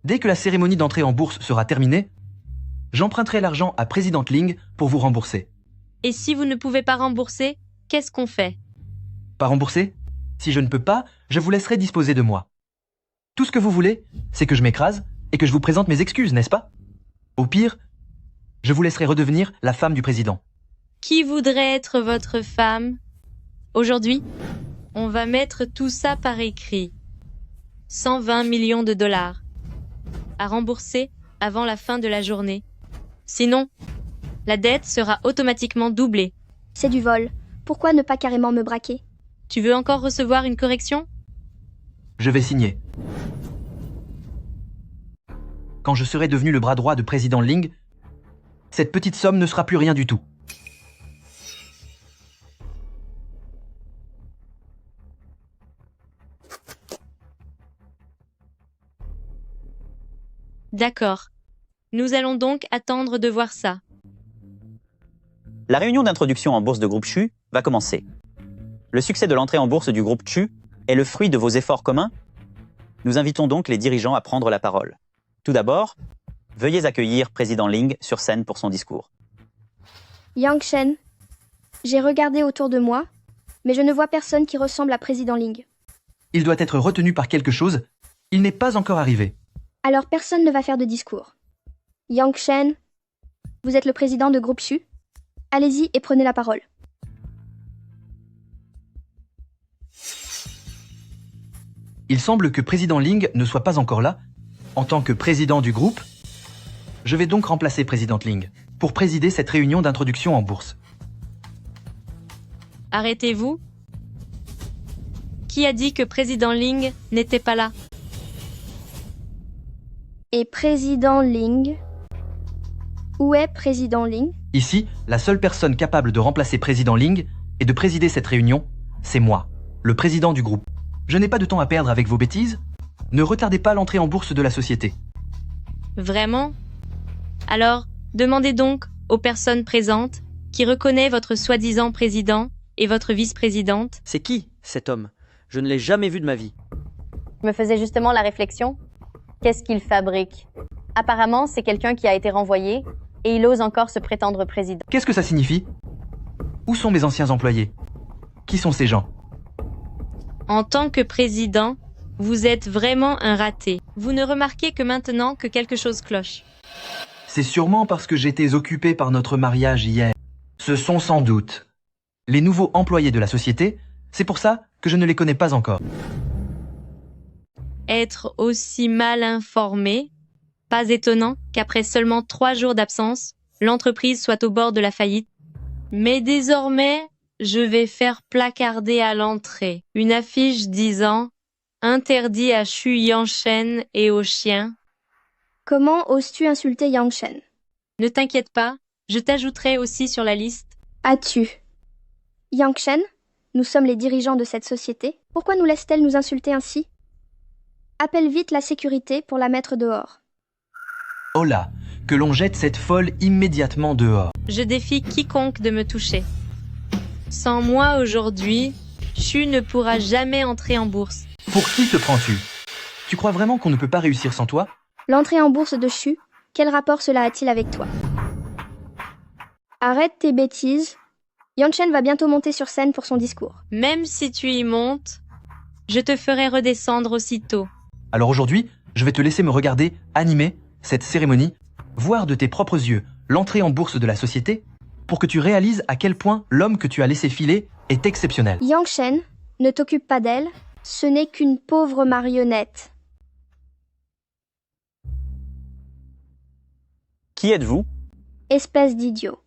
Dès que la cérémonie d'entrée en bourse sera terminée, j'emprunterai l'argent à Présidente Ling pour vous rembourser. Et si vous ne pouvez pas rembourser, qu'est-ce qu'on fait? Pas rembourser? Si je ne peux pas, je vous laisserai disposer de moi. Tout ce que vous voulez, c'est que je m'écrase et que je vous présente mes excuses, n'est-ce pas? Au pire, je vous laisserai redevenir la femme du président. Qui voudrait être votre femme? Aujourd'hui, on va mettre tout ça par écrit. 120 millions de dollars. À rembourser avant la fin de la journée. Sinon, la dette sera automatiquement doublée. C'est du vol. Pourquoi ne pas carrément me braquer? Tu veux encore recevoir une correction? Je vais signer. Quand je serai devenu le bras droit de Président Ling, cette petite somme ne sera plus rien du tout. D'accord. Nous allons donc attendre de voir ça. La réunion d'introduction en bourse de groupe CHU va commencer. Le succès de l'entrée en bourse du groupe CHU est le fruit de vos efforts communs. Nous invitons donc les dirigeants à prendre la parole. Tout d'abord, veuillez accueillir Président Ling sur scène pour son discours. Yangshen, j'ai regardé autour de moi, mais je ne vois personne qui ressemble à Président Ling. Il doit être retenu par quelque chose. Il n'est pas encore arrivé. Alors personne ne va faire de discours. Yangshen, vous êtes le président de groupe CHU. Allez-y et prenez la parole. Il semble que Président Ling ne soit pas encore là. En tant que président du groupe, je vais donc remplacer Présidente Ling pour présider cette réunion d'introduction en bourse. Arrêtez-vous. Qui a dit que Président Ling n'était pas là? Et Président Ling? Où est Président Ling? Ici, la seule personne capable de remplacer Président Ling et de présider cette réunion, c'est moi, le président du groupe. Je n'ai pas de temps à perdre avec vos bêtises. Ne retardez pas l'entrée en bourse de la société. Vraiment? Alors, demandez donc aux personnes présentes qui reconnaissent votre soi-disant président et votre vice-présidente. C'est qui, cet homme? Je ne l'ai jamais vu de ma vie. Je me faisais justement la réflexion. Qu'est-ce qu'il fabrique? Apparemment, c'est quelqu'un qui a été renvoyé et il ose encore se prétendre président. Qu'est-ce que ça signifie? Où sont mes anciens employés? Qui sont ces gens? En tant que président, vous êtes vraiment un raté. Vous ne remarquez que maintenant que quelque chose cloche. C'est sûrement parce que j'étais occupé par notre mariage hier. Ce sont sans doute les nouveaux employés de la société. C'est pour ça que je ne les connais pas encore. Être aussi mal informé, pas étonnant qu'après seulement 3 jours d'absence, l'entreprise soit au bord de la faillite. Mais désormais, je vais faire placarder à l'entrée une affiche disant « Interdit à Xu Yangshen et aux chiens ». Comment oses-tu insulter Yangshen? Ne t'inquiète pas, je t'ajouterai aussi sur la liste. As-tu? Yangshen, nous sommes les dirigeants de cette société. Pourquoi nous laisse-t-elle nous insulter ainsi? Appelle vite la sécurité pour la mettre dehors. Oh là, que l'on jette cette folle immédiatement dehors. Je défie quiconque de me toucher. Sans moi aujourd'hui, Xu ne pourra jamais entrer en bourse. Pour qui te prends-tu? Tu crois vraiment qu'on ne peut pas réussir sans toi? L'entrée en bourse de Xu, quel rapport cela a-t-il avec toi? Arrête tes bêtises. Yangshen va bientôt monter sur scène pour son discours. Même si tu y montes, je te ferai redescendre aussitôt. Alors aujourd'hui, je vais te laisser me regarder animer cette cérémonie, voir de tes propres yeux l'entrée en bourse de la société, pour que tu réalises à quel point l'homme que tu as laissé filer est exceptionnel. Yangshen, ne t'occupe pas d'elle, ce n'est qu'une pauvre marionnette. Qui êtes-vous? Espèce d'idiot.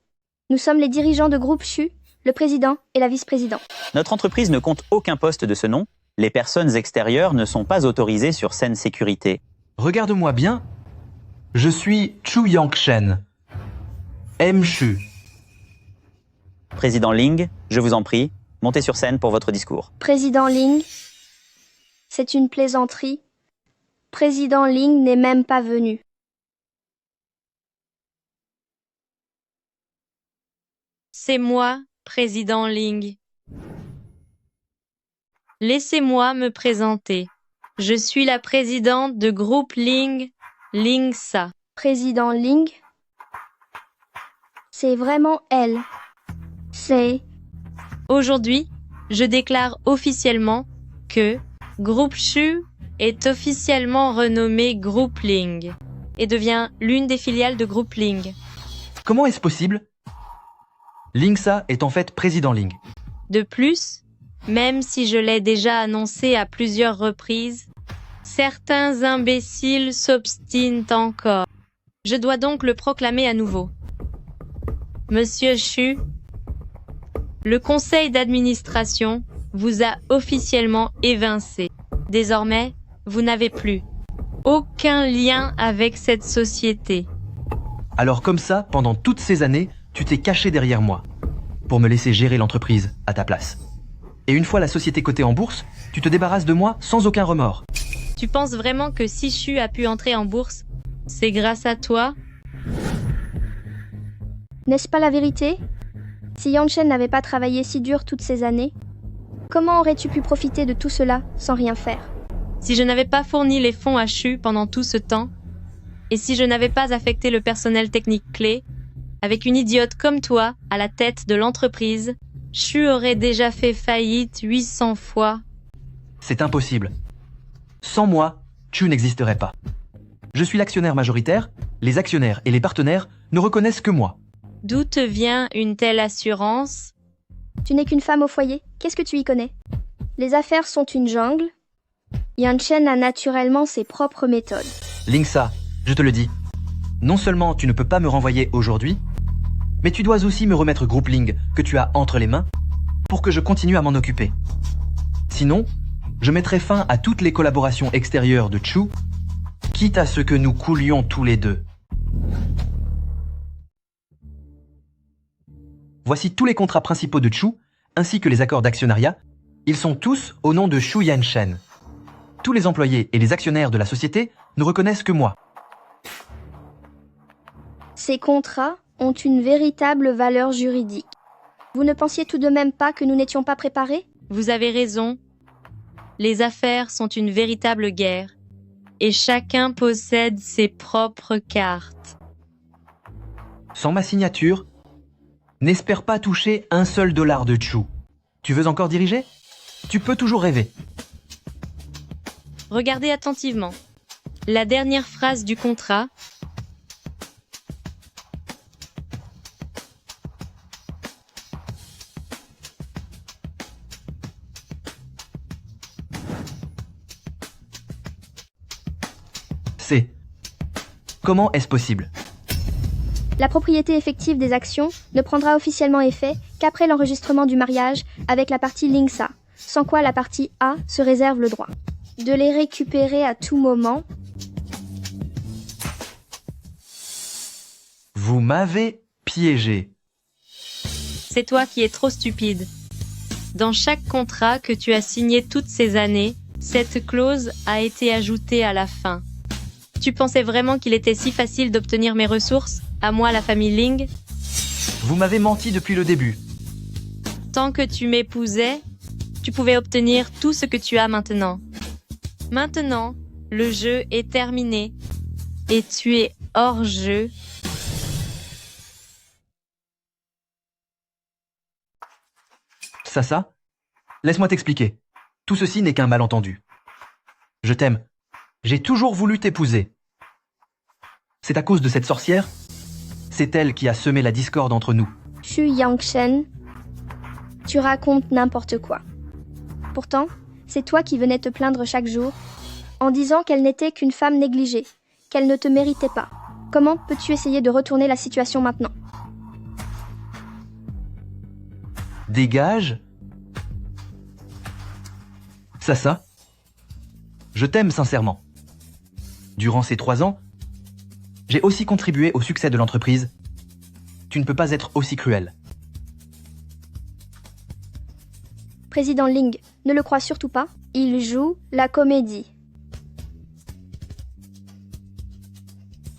Nous sommes les dirigeants de groupe CHU, le président et la vice-présidente. Notre entreprise ne compte aucun poste de ce nom. Les personnes extérieures ne sont pas autorisées sur scène sécurité. Regarde-moi bien. Je suis Xu Yangshen. Xu. Président Ling, je vous en prie, montez sur scène pour votre discours. Président Ling, C'est une plaisanterie. Président Ling n'est même pas venu. C'est moi, président Ling. Laissez-moi me présenter. Je suis la présidente de groupe Ling, Lingsa. Président Ling? C'est vraiment elle. C'est... Aujourd'hui, je déclare officiellement que Groupe Shu est officiellement renommé Groupe Ling et devient l'une des filiales de Groupe Ling. Comment est-ce possible? Lingsa est en fait président Ling. De plus, même si je l'ai déjà annoncé à plusieurs reprises, certains imbéciles s'obstinent encore. Je dois donc le proclamer à nouveau. Monsieur Shu, le conseil d'administration vous a officiellement évincé. Désormais, vous n'avez plus aucun lien avec cette société. Alors comme ça, pendant toutes ces années, tu t'es caché derrière moi pour me laisser gérer l'entreprise à ta place. Et une fois la société cotée en bourse, tu te débarrasses de moi sans aucun remords. Tu penses vraiment que si Shu a pu entrer en bourse, c'est grâce à toi? N'est-ce pas la vérité? Si Yanshen n'avait pas travaillé si dur toutes ces années, comment aurais-tu pu profiter de tout cela sans rien faire? Si je n'avais pas fourni les fonds à Shu pendant tout ce temps, et si je n'avais pas affecté le personnel technique clé, avec une idiote comme toi à la tête de l'entreprise, Shu aurait déjà fait faillite 800 fois. C'est impossible. Sans moi, Chu n'existerait pas. Je suis l'actionnaire majoritaire, les actionnaires et les partenaires ne reconnaissent que moi. D'où te vient une telle assurance? Tu n'es qu'une femme au foyer, qu'est-ce que tu y connais? Les affaires sont une jungle. Yanshen a naturellement ses propres méthodes. Lingsa, je te le dis, non seulement tu ne peux pas me renvoyer aujourd'hui, mais tu dois aussi me remettre Groupe Ling que tu as entre les mains pour que je continue à m'en occuper. Sinon, je mettrai fin à toutes les collaborations extérieures de Chu, quitte à ce que nous coulions tous les deux. Voici tous les contrats principaux de Chu, ainsi que les accords d'actionnariat. Ils sont tous au nom de Shu Yanshen. Tous les employés et les actionnaires de la société ne reconnaissent que moi. Ces contrats ont une véritable valeur juridique. Vous ne pensiez tout de même pas que nous n'étions pas préparés? Vous avez raison. Les affaires sont une véritable guerre, et chacun possède ses propres cartes. Sans ma signature, n'espère pas toucher un seul dollar de Chu. Tu veux encore diriger? Tu peux toujours rêver. Regardez attentivement. La dernière phrase du contrat. C'est. Comment est-ce possible? La propriété effective des actions ne prendra officiellement effet qu'après l'enregistrement du mariage avec la partie Lingsa, sans quoi la partie A se réserve le droit de les récupérer à tout moment. Vous m'avez piégé. C'est toi qui es trop stupide. Dans chaque contrat que tu as signé toutes ces années, cette clause a été ajoutée à la fin. Tu pensais vraiment qu'il était si facile d'obtenir mes ressources, à moi la famille Ling? Vous m'avez menti depuis le début. Tant que tu m'épousais, tu pouvais obtenir tout ce que tu as maintenant. Maintenant, le jeu est terminé et tu es hors jeu. Ça, laisse-moi t'expliquer. Tout ceci n'est qu'un malentendu. Je t'aime. J'ai toujours voulu t'épouser. C'est à cause de cette sorcière. C'est elle qui a semé la discorde entre nous. Shu Yanshen, tu racontes n'importe quoi. Pourtant, c'est toi qui venais te plaindre chaque jour, en disant qu'elle n'était qu'une femme négligée, qu'elle ne te méritait pas. Comment peux-tu essayer de retourner la situation maintenant? Dégage. Ça. Je t'aime sincèrement. Durant ces 3 ans, j'ai aussi contribué au succès de l'entreprise. Tu ne peux pas être aussi cruel. Président Ling, ne le crois surtout pas. Il joue la comédie.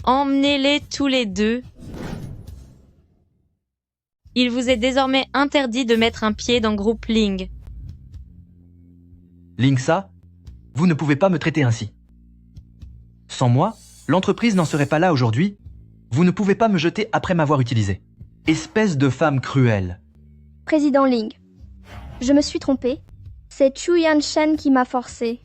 Emmenez-les tous les deux. Il vous est désormais interdit de mettre un pied dans groupe Ling. Lingsa, vous ne pouvez pas me traiter ainsi. Sans moi, l'entreprise n'en serait pas là aujourd'hui. Vous ne pouvez pas me jeter après m'avoir utilisé. Espèce de femme cruelle. Président Ling, je me suis trompée. C'est Chu Yanshen qui m'a forcé.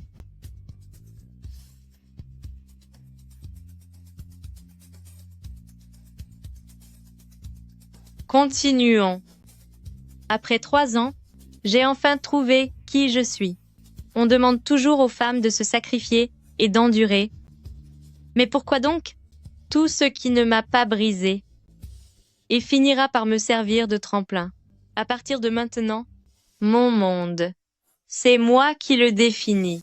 Continuons. Après 3 ans, j'ai enfin trouvé qui je suis. On demande toujours aux femmes de se sacrifier et d'endurer. Mais pourquoi donc? Tout ce qui ne m'a pas brisé et finira par me servir de tremplin. À partir de maintenant, mon monde, c'est moi qui le définis.